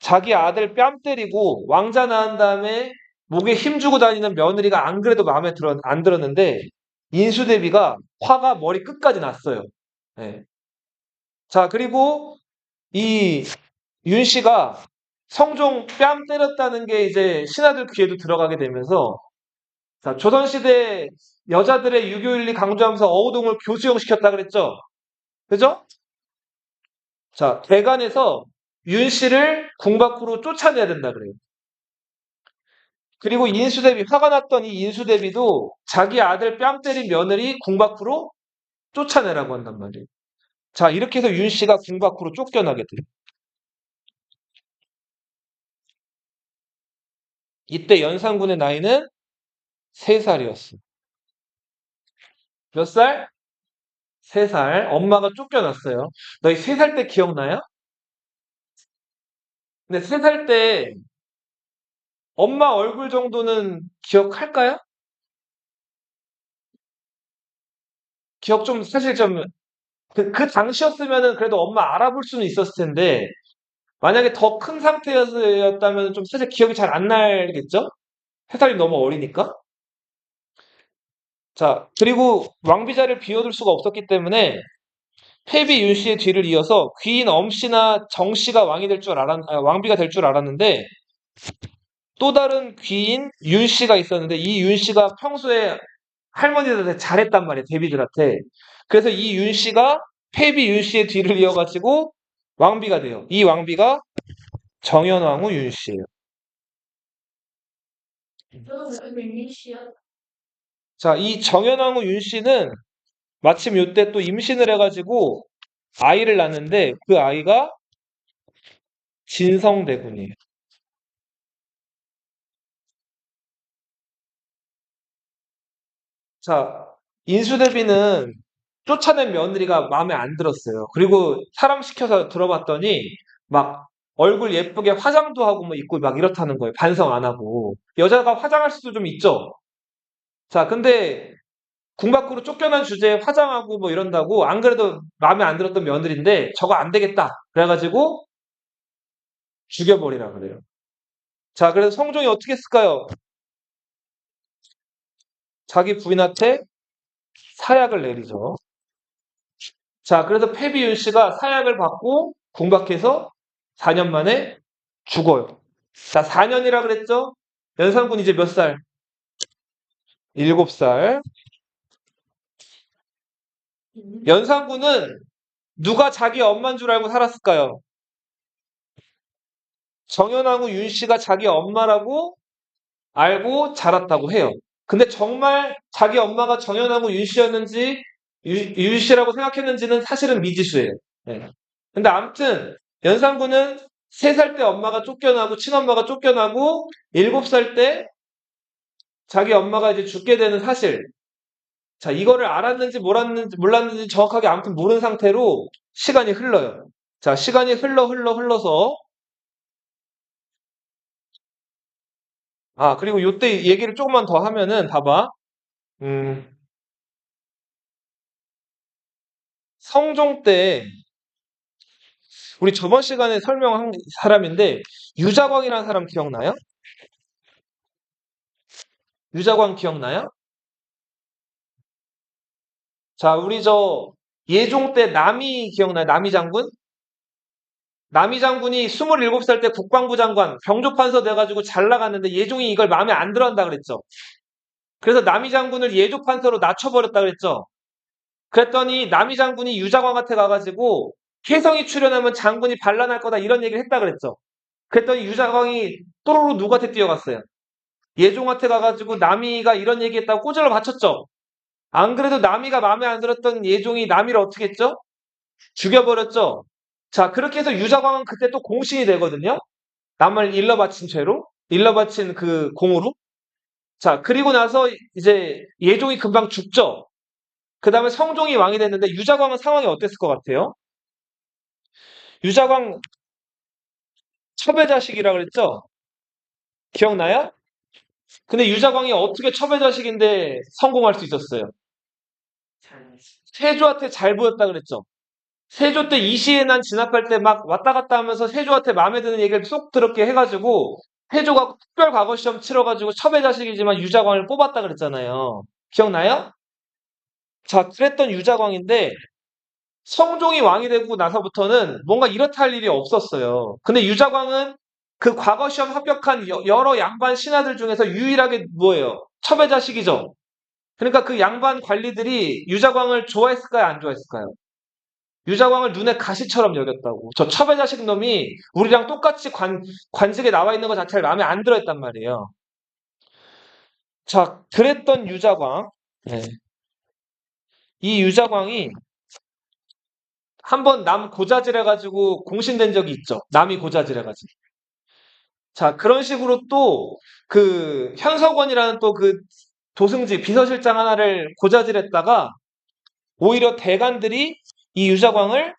자기 아들 뺨 때리고 왕자 낳은 다음에 목에 힘주고 다니는 며느리가 안 그래도 안 들었는데 인수대비가 화가 머리 끝까지 났어요. 예. 자, 그리고 이 윤 씨가 성종 뺨 때렸다는 게 이제 신하들 귀에도 들어가게 되면서 자, 조선시대 여자들의 유교윤리 강조하면서 어우동을 교수형시켰다 그랬죠? 그죠? 자, 대간에서 윤 씨를 궁 밖으로 쫓아내야 된다 그래요. 그리고 인수대비, 화가 났던 이 인수대비도 자기 아들 뺨 때린 며느리 궁 밖으로 쫓아내라고 한단 말이에요. 자, 이렇게 해서 윤 씨가 궁 밖으로 쫓겨나게 돼요. 이때 연산군의 나이는 3살이었어요. 몇 살? 3살. 엄마가 쫓겨났어요. 너희 3살 때 기억나요? 근데 3살 때 엄마 얼굴 정도는 기억할까요? 기억 좀, 사실 좀, 그 당시였으면은 그래도 엄마 알아볼 수는 있었을 텐데, 만약에 더 큰 상태였다면 좀 사실 기억이 잘 안 날겠죠? 3살이 너무 어리니까. 자, 그리고 왕비자를 비워둘 수가 없었기 때문에 패비 윤 씨의 뒤를 이어서 귀인 엄 씨나 정 씨가 왕비가 될 줄 알았는데 또 다른 귀인 윤 씨가 있었는데 이 윤 씨가 평소에 할머니들한테 잘했단 말이에요, 데비들한테. 그래서 이 윤 씨가 패비 윤 씨의 뒤를 이어가지고 왕비가 돼요. 이 왕비가 정현왕후 윤씨예요. 자, 이 정현왕후 윤씨는 마침 요때 또 임신을 해가지고 아이를 낳는데 그 아이가 진성대군이에요. 자, 인수대비는 쫓아낸 며느리가 마음에 안 들었어요. 그리고 사람 시켜서 들어봤더니 막 얼굴 예쁘게 화장도 하고 뭐 있고 막 이렇다는 거예요. 반성 안 하고. 여자가 화장할 수도 좀 있죠. 자, 근데 궁 밖으로 쫓겨난 주제에 화장하고 뭐 이런다고 안 그래도 마음에 안 들었던 며느리인데 저거 안 되겠다. 그래가지고 죽여버리라 그래요. 자, 그래서 성종이 어떻게 했을까요? 자기 부인한테 사약을 내리죠. 자, 그래서 패비윤 씨가 사약을 받고 궁박해서 4년 만에 죽어요. 자, 4년이라 그랬죠? 연산군 이제 몇 살? 7살. 연산군은 누가 자기 엄마인 줄 알고 살았을까요? 정연왕후 윤 씨가 자기 엄마라고 알고 자랐다고 해요. 근데 정말 자기 엄마가 정연왕후 윤 씨였는지 윤 씨라고 생각했는지는 사실은 미지수예요. 네. 근데 아무튼 연산군은 3살 때 엄마가 쫓겨나고 친엄마가 쫓겨나고 7살 때 자기 엄마가 이제 죽게 되는 사실. 자, 이거를 알았는지 몰랐는지 정확하게 아무튼 모르는 상태로 시간이 흘러요. 자, 시간이 흘러서 아, 그리고 요때 얘기를 조금만 더 하면은 봐봐. 음, 성종 때 우리 저번 시간에 설명한 사람인데 유자광이라는 사람 기억나요? 유자광 기억나요? 자, 우리 저 예종 때 남이 기억나요? 남이 장군? 남이 장군이 27살 때 국방부 장관 병조판서 돼가지고 잘 나갔는데 예종이 이걸 마음에 안 들어한다 그랬죠. 그래서 남이 장군을 예조판서로 낮춰버렸다 그랬죠. 그랬더니 남이 장군이 유자광한테 가가지고 혜성이 출연하면 장군이 반란할 거다 이런 얘기를 했다 그랬죠. 그랬더니 유자광이 또로로 누구한테 뛰어갔어요. 예종한테 가가지고 남이가 이런 얘기했다고 꼬질러 맞췄죠. 안 그래도 남이가 마음에 안 들었던 예종이 남이를 어떻게 했죠? 죽여버렸죠. 자, 그렇게 해서 유자광은 그때 또 공신이 되거든요. 남을 일러 바친 죄로, 일러 바친 그 공으로. 자, 그리고 나서 이제 예종이 금방 죽죠. 그 다음에 성종이 왕이 됐는데 유자광은 상황이 어땠을 것 같아요? 유자광 첩외자식이라 그랬죠? 기억나요? 근데 유자광이 어떻게 첩외자식인데 성공할 수 있었어요? 세조한테 잘 보였다 그랬죠? 세조 때 이시해난 진압할 때 막 왔다 갔다 하면서 세조한테 마음에 드는 얘기를 쏙 들었게 해가지고 세조가 특별 과거 시험 치러가지고 첩의 자식이지만 유자광을 뽑았다 그랬잖아요. 기억나요? 자, 그랬던 유자광인데 성종이 왕이 되고 나서부터는 뭔가 이렇다 할 일이 없었어요. 근데 유자광은 그 과거 시험 합격한 여러 양반 신하들 중에서 유일하게 뭐예요? 첩의 자식이죠. 그러니까 그 양반 관리들이 유자광을 좋아했을까요? 안 좋아했을까요? 유자광을 눈에 가시처럼 여겼다고. 저 첩의 자식 놈이 우리랑 똑같이 관직에 나와 있는 것 자체를 마음에 안 들어 했단 말이에요. 자, 그랬던 유자광. 네. 이 유자광이 한번 남 고자질해가지고 공신된 적이 있죠. 남이 고자질해가지고. 자, 그런 식으로 또 그 현석원이라는 또 그 도승지 비서실장 하나를 고자질했다가 오히려 대관들이 이 유자광을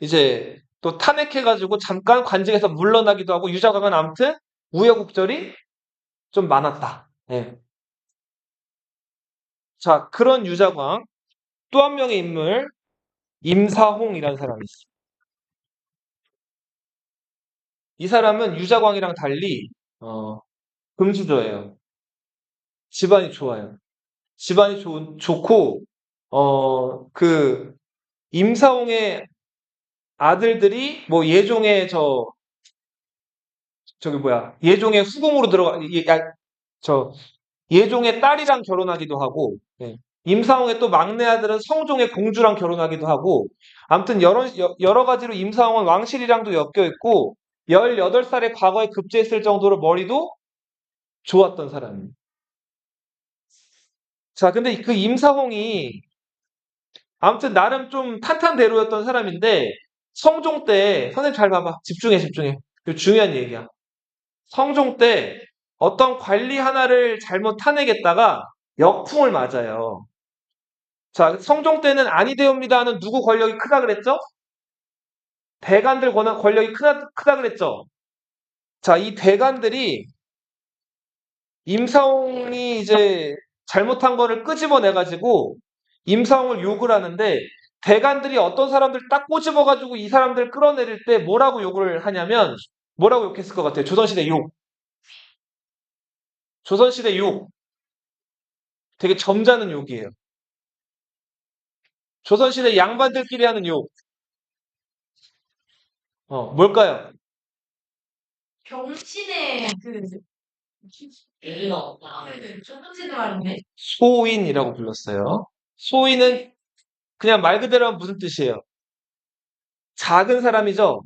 이제 또 탄핵해가지고 잠깐 관직에서 물러나기도 하고 유자광은 아무튼 우여곡절이 좀 많았다. 예. 자, 그런 유자광 또 한 명의 인물 임사홍이라는 사람이 있어요. 이 사람은 유자광이랑 달리 금수저예요. 집안이 좋아요. 집안이 좋고 그 임사홍의 아들들이 뭐 예종의 저기 뭐야 예종의 후궁으로 저 예종의 딸이랑 결혼하기도 하고, 예. 임사홍의 또 막내 아들은 성종의 공주랑 결혼하기도 하고, 아무튼 여러 가지로 임사홍은 왕실이랑도 엮여 있고, 18살에 과거에 급제했을 정도로 머리도 좋았던 사람이에요. 자, 근데 그 임사홍이 아무튼 나름 좀 탄탄대로였던 사람인데 성종 때 선생님 잘 봐봐. 집중해, 집중해. 이거 중요한 얘기야. 성종 때 어떤 관리 하나를 잘못 타내겠다가 역풍을 맞아요. 자, 성종 때는 아니되옵니다는 누구 권력이 크다 그랬죠? 대관들 권력이 크다 그랬죠? 자, 이 대관들이 임사홍이 이제 잘못한 거를 끄집어내가지고 임사홍을 욕을 하는데 대관들이 어떤 사람들 딱 꼬집어가지고 이 사람들 끌어내릴 때 뭐라고 욕을 하냐면 뭐라고 욕했을 것 같아요? 조선시대 욕. 조선시대 욕. 되게 점잖은 욕이에요. 조선시대 양반들끼리 하는 욕. 뭘까요? 병신의 애가 없다. 첫 번째도 말인데. 소인이라고 불렀어요. 소인은 그냥 말 그대로 하면 무슨 뜻이에요? 작은 사람이죠.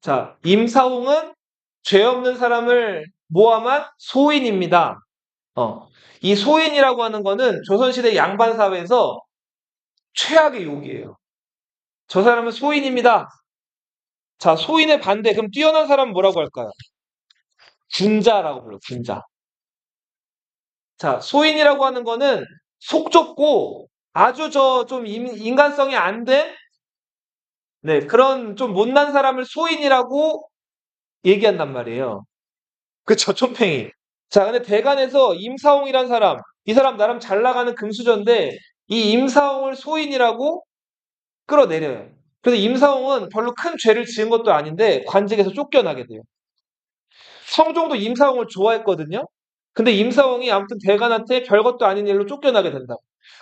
자, 임사홍은 죄 없는 사람을 모함한 소인입니다. 이 소인이라고 하는 거는 조선시대 양반 사회에서 최악의 욕이에요. 저 사람은 소인입니다. 자, 소인의 반대. 그럼 뛰어난 사람은 뭐라고 할까요? 군자라고 불러요. 군자. 자, 소인이라고 하는 거는 속 좁고 아주 좀 인간성이 안 된, 네, 그런 좀 못난 사람을 소인이라고 얘기한단 말이에요. 그쵸, 촌팽이. 자, 근데 대관에서 임사홍이란 사람, 이 사람 나름 잘 나가는 금수저인데 이 임사홍을 소인이라고 끌어내려요. 그래서 임사홍은 별로 큰 죄를 지은 것도 아닌데 관직에서 쫓겨나게 돼요. 성종도 임사홍을 좋아했거든요. 근데 임사홍이 아무튼 대관한테 별것도 아닌 일로 쫓겨나게 된다.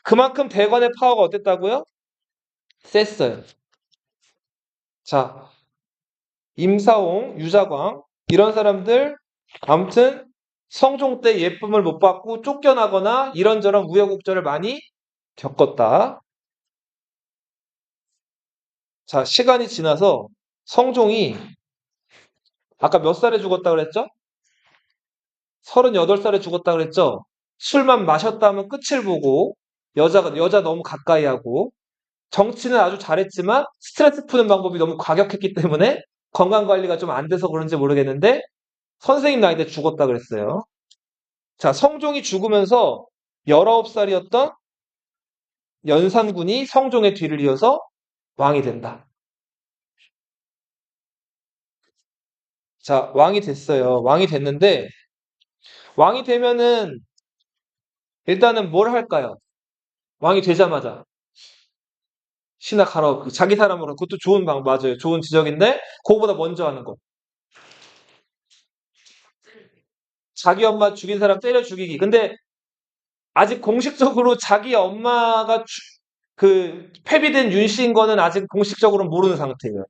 그만큼 대관의 파워가 어땠다고요? 셌어요. 자, 임사홍, 유자광 이런 사람들 아무튼 성종 때 예쁨을 못 받고 쫓겨나거나 이런저런 우여곡절을 많이 겪었다. 자, 시간이 지나서 성종이 아까 몇 살에 죽었다 그랬죠? 38살에 죽었다 그랬죠? 술만 마셨다 하면 끝을 보고 여자 너무 가까이 하고 정치는 아주 잘했지만 스트레스 푸는 방법이 너무 과격했기 때문에 건강 관리가 좀 안 돼서 그런지 모르겠는데 선생님 나이 때 죽었다 그랬어요. 자, 성종이 죽으면서 19살이었던 연산군이 성종의 뒤를 이어서 왕이 된다. 자, 왕이 됐어요. 왕이 됐는데 왕이 되면은 일단은 뭘 할까요? 왕이 되자마자 신하 갈아엎고 자기 사람으로 그것도 좋은 방 맞아요. 좋은 지적인데 그거보다 먼저 하는 거. 자기 엄마 죽인 사람 때려 죽이기. 근데 아직 공식적으로 자기 엄마가 폐비된 윤 씨인 거는 아직 공식적으로 모르는 상태예요.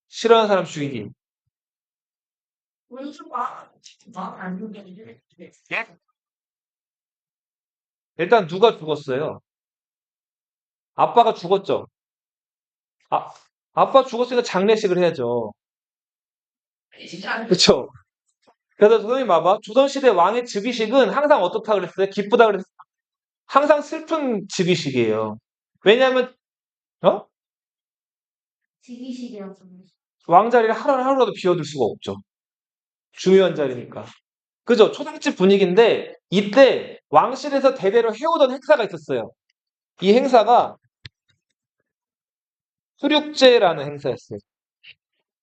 싫어하는 사람 죽이기. 원수가 안 죽였는데. 일단 누가 죽었어요? 아빠가 죽었죠. 아, 아빠 죽었으니까 장례식을 해야죠. 진짜 그쵸? 그래서 선생님 봐봐. 조선시대 왕의 즉위식은 항상 어떻다 그랬어요? 기쁘다 그랬어요? 항상 슬픈 즉위식이에요. 왜냐하면 어? 지기식이라서. 왕자리를 하루라도 비워둘 수가 없죠. 중요한 자리니까. 그죠? 초상집 분위기인데 이때 왕실에서 대대로 해오던 행사가 있었어요. 이 행사가 수륙제라는 행사였어요.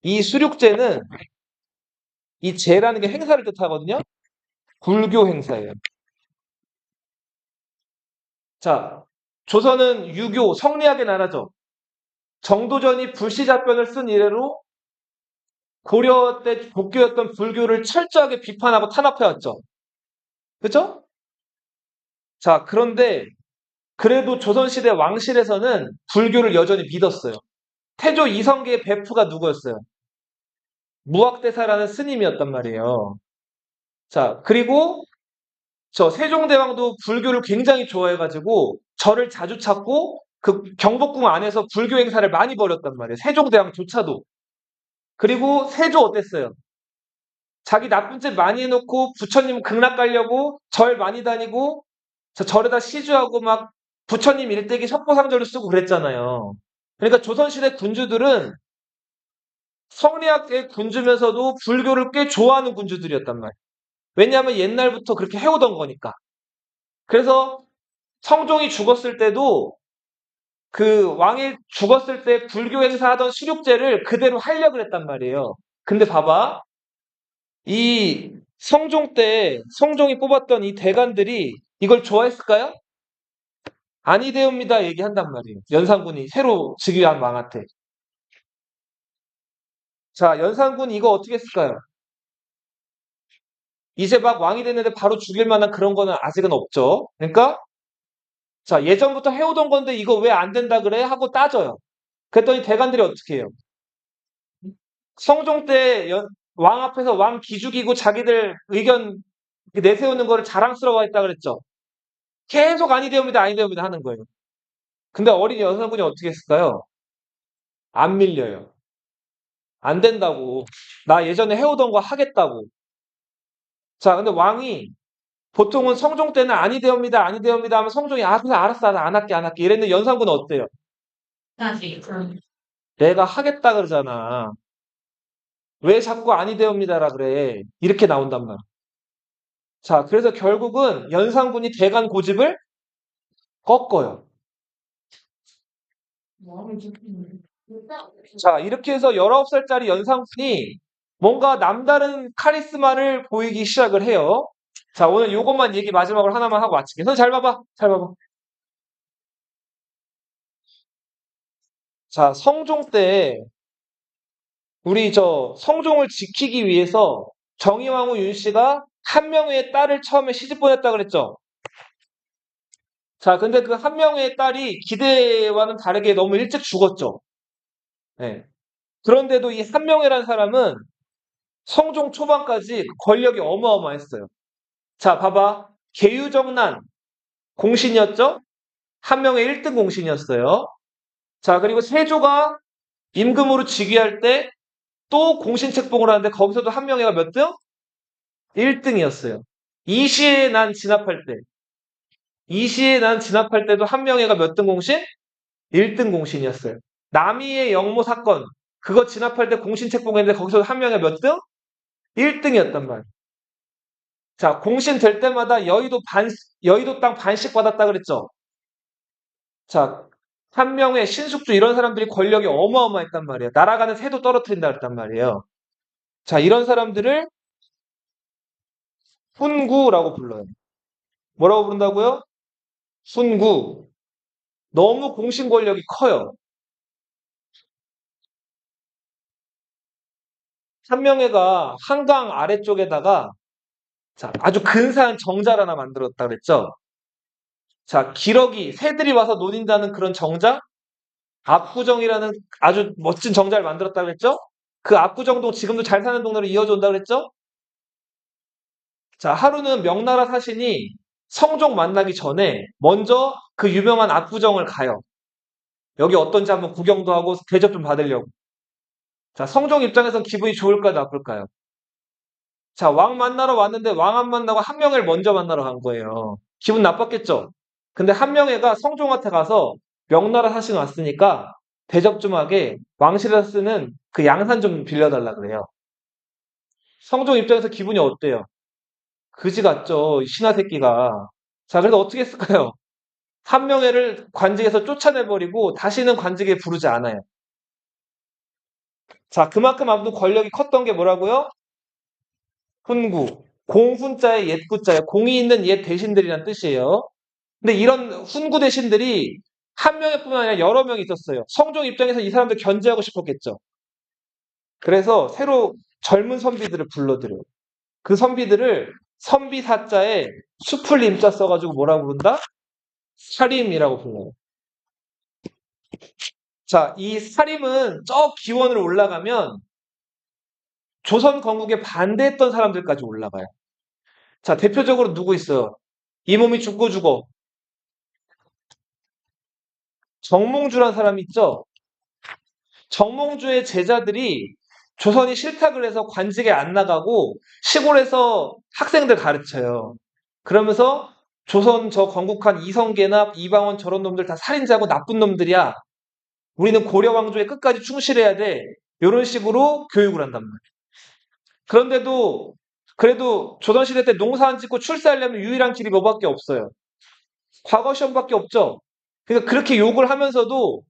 이 수륙제는 이 제라는 게 행사를 뜻하거든요. 불교 행사예요. 자, 조선은 유교, 성리학의 나라죠. 정도전이 불시잡변을 쓴 이래로 고려 때 복교였던 불교를 철저하게 비판하고 탄압해왔죠. 그죠? 자, 그런데 그래도 조선시대 왕실에서는 불교를 여전히 믿었어요. 태조 이성계의 베프가 누구였어요? 무학대사라는 스님이었단 말이에요. 자, 그리고 저 세종대왕도 불교를 굉장히 좋아해가지고 절을 자주 찾고 그 경복궁 안에서 불교 행사를 많이 벌였단 말이에요. 세종대왕조차도. 그리고 세조 어땠어요? 자기 나쁜 짓 많이 해놓고 부처님 극락 가려고 절 많이 다니고 저 절에다 시주하고 막 부처님 일대기 석고상절도 쓰고 그랬잖아요. 그러니까 조선시대 군주들은 성리학계 군주면서도 불교를 꽤 좋아하는 군주들이었단 말이에요. 왜냐하면 옛날부터 그렇게 해오던 거니까. 그래서 성종이 죽었을 때도 그 왕이 죽었을 때 불교 행사하던 수륙제를 그대로 하려고 했단 말이에요. 근데 봐봐. 이 성종 때 성종이 뽑았던 이 대관들이 이걸 좋아했을까요? 아니되옵니다 얘기한단 말이에요. 연산군이 새로 즉위한 왕한테. 자, 연산군이 이거 어떻게 했을까요? 이제 막 왕이 됐는데 바로 죽일 만한 그런 거는 아직은 없죠. 그러니까 자, 예전부터 해오던 건데 이거 왜 안 된다 그래? 하고 따져요. 그랬더니 대관들이 어떻게 해요? 성종 때 왕 앞에서 왕 기죽이고 자기들 의견 내세우는 거를 자랑스러워했다 그랬죠. 계속 아니되옵니다, 아니되옵니다 하는 거예요. 근데 어린 연산군이 어떻게 했을까요? 안 밀려요. 안 된다고. 나 예전에 해오던 거 하겠다고. 자, 근데 왕이 보통은 성종 때는 아니되옵니다, 아니되옵니다 하면 성종이 그냥 알았어, 나 안 할게, 안 할게. 이랬는데 연산군은 어때요? 다시 그럼 내가 하겠다 그러잖아. 왜 자꾸 아니되옵니다라 그래. 이렇게 나온단 말이야. 자, 그래서 결국은 연산군이 대간 고집을 꺾어요. 뭐하면 좋겠는데. 자, 이렇게 해서 19살짜리 연산군이 뭔가 남다른 카리스마를 보이기 시작을 해요. 자, 오늘 요것만 얘기 마지막으로 하나만 하고 마칠게요. 선생님 잘 봐봐. 잘 봐봐. 자, 성종 때 우리 저 성종을 지키기 위해서 정의왕후 윤씨가 한명회의 딸을 처음에 시집 보냈다 그랬죠. 자, 근데 그 한명회의 딸이 기대와는 다르게 너무 일찍 죽었죠. 네. 그런데도 이 한명회라는 사람은 성종 초반까지 권력이 어마어마했어요. 자, 봐봐. 계유정난 공신이었죠? 한명회 1등 공신이었어요. 자, 그리고 세조가 임금으로 즉위할 때 또 공신책봉을 하는데 거기서도 한명회가 몇 등? 1등이었어요. 이시에 난 진압할 때. 이시에 난 진압할 때도 한명회가 몇 등 공신? 1등 공신이었어요. 남이의 영모 사건. 그거 진압할 때 공신책봉했는데 거기서도 한명회가 몇 등? 1등이었단 말이에요. 자, 공신 될 때마다 여의도 땅 반씩 받았다 그랬죠? 자, 한명회, 신숙주 이런 사람들이 권력이 어마어마했단 말이에요. 날아가는 새도 떨어뜨린다 그랬단 말이에요. 자, 이런 사람들을 훈구라고 불러요. 뭐라고 부른다고요? 훈구. 너무 공신 권력이 커요. 한명회가 한강 아래쪽에다가 자, 아주 근사한 정자를 하나 만들었다 그랬죠? 자, 기러기, 새들이 와서 노닌다는 그런 정자? 압구정이라는 아주 멋진 정자를 만들었다 그랬죠? 그 압구정동 지금도 잘 사는 동네로 이어져 온다 그랬죠? 자, 하루는 명나라 사신이 성종 만나기 전에 먼저 그 유명한 압구정을 가요. 여기 어떤지 한번 구경도 하고 대접 좀 받으려고. 자, 성종 입장에선 기분이 좋을까요, 나쁠까요? 자, 왕 만나러 왔는데 왕 안 만나고 한명회를 먼저 만나러 간 거예요. 기분 나빴겠죠? 근데 한명회가 성종한테 가서 명나라 사신 왔으니까 대접 좀 하게 왕실에서 쓰는 그 양산 좀 빌려달라 그래요. 성종 입장에서 기분이 어때요? 그지 같죠, 이 신하 새끼가. 자, 그래서 어떻게 했을까요? 한명회를 관직에서 쫓아내버리고 다시는 관직에 부르지 않아요. 자, 그만큼 아무튼 권력이 컸던 게 뭐라고요? 훈구. 공훈자의 옛구자예요. 공이 있는 옛 대신들이란 뜻이에요. 근데 이런 훈구 대신들이 한 명뿐만 아니라 여러 명이 있었어요. 성종 입장에서 이 사람들 견제하고 싶었겠죠. 그래서 새로 젊은 선비들을 불러들여요. 그 선비들을 선비사자에 수풀 임자 써가지고 뭐라고 부른다? 사림이라고 불러요. 자, 이 사림은 저 기원으로 올라가면 조선 건국에 반대했던 사람들까지 올라가요. 자, 대표적으로 누구 있어요? 이 몸이 죽고 죽어. 정몽주란 사람이 있죠? 정몽주의 제자들이 조선이 싫다 그래서 관직에 안 나가고 시골에서 학생들 가르쳐요. 그러면서 조선 저 건국한 이성계나 이방원 저런 놈들 다 살인자고 나쁜 놈들이야. 우리는 고려 왕조에 끝까지 충실해야 돼. 이런 식으로 교육을 한단 말이야. 그런데도 그래도 조선시대 때 농사 안 짓고 출세하려면 유일한 길이 뭐밖에 없어요. 과거 시험밖에 없죠. 그러니까 그렇게 욕을 하면서도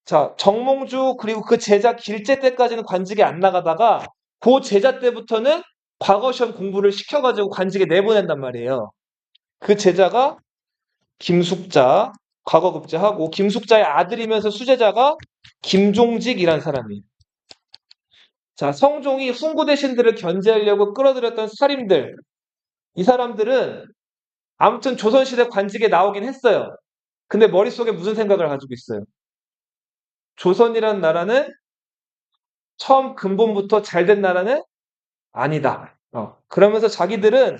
자 정몽주 그리고 그 제자 길제 때까지는 관직에 안 나가다가 그 제자 때부터는 과거 시험 공부를 시켜가지고 관직에 내보낸단 말이에요. 그 제자가 김숙자, 과거급제하고 김숙자의 아들이면서 수제자가 김종직이란 사람이에요. 자, 성종이 훈구 대신들을 견제하려고 끌어들였던 살인들, 이 사람들은 아무튼 조선시대 관직에 나오긴 했어요. 근데 머릿속에 무슨 생각을 가지고 있어요? 조선이란 나라는 처음 근본부터 잘된 나라는 아니다. 그러면서 자기들은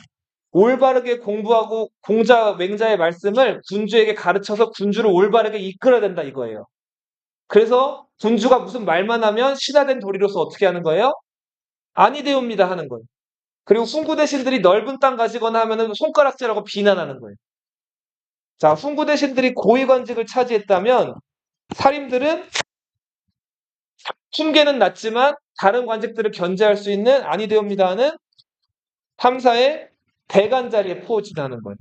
올바르게 공부하고 공자, 맹자의 말씀을 군주에게 가르쳐서 군주를 올바르게 이끌어야 된다 이거예요. 그래서 군주가 무슨 말만 하면 신하된 도리로서 어떻게 하는 거예요? 아니되옵니다 하는 거예요. 그리고 훈구 대신들이 넓은 땅 가지거나 하면은 손가락질하고 비난하는 거예요. 자, 훈구 대신들이 고위관직을 차지했다면 사림들은 훈계는 낮지만 다른 관직들을 견제할 수 있는 아니되옵니다 하는 탐사의 대간 자리에 포진하는 거예요.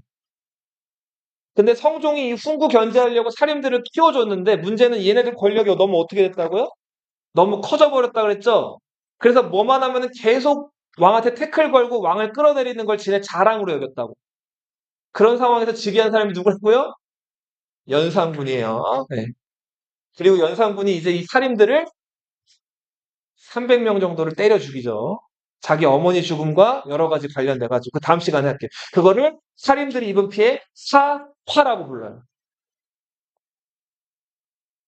근데 성종이 이 훈구 견제하려고 사림들을 키워줬는데 문제는 얘네들 권력이 너무 어떻게 됐다고요? 너무 커져버렸다 그랬죠? 그래서 뭐만 하면은 계속 왕한테 태클 걸고 왕을 끌어내리는 걸 지네 자랑으로 여겼다고. 그런 상황에서 즉위한 사람이 누구라고요? 연산군이에요. 네. 그리고 연산군이 이제 이 살인들을 300명 정도를 때려 죽이죠. 자기 어머니 죽음과 여러 가지 관련돼가지고 그 다음 시간에 할게요. 그거를 살인들이 입은 피해 사화라고 불러요.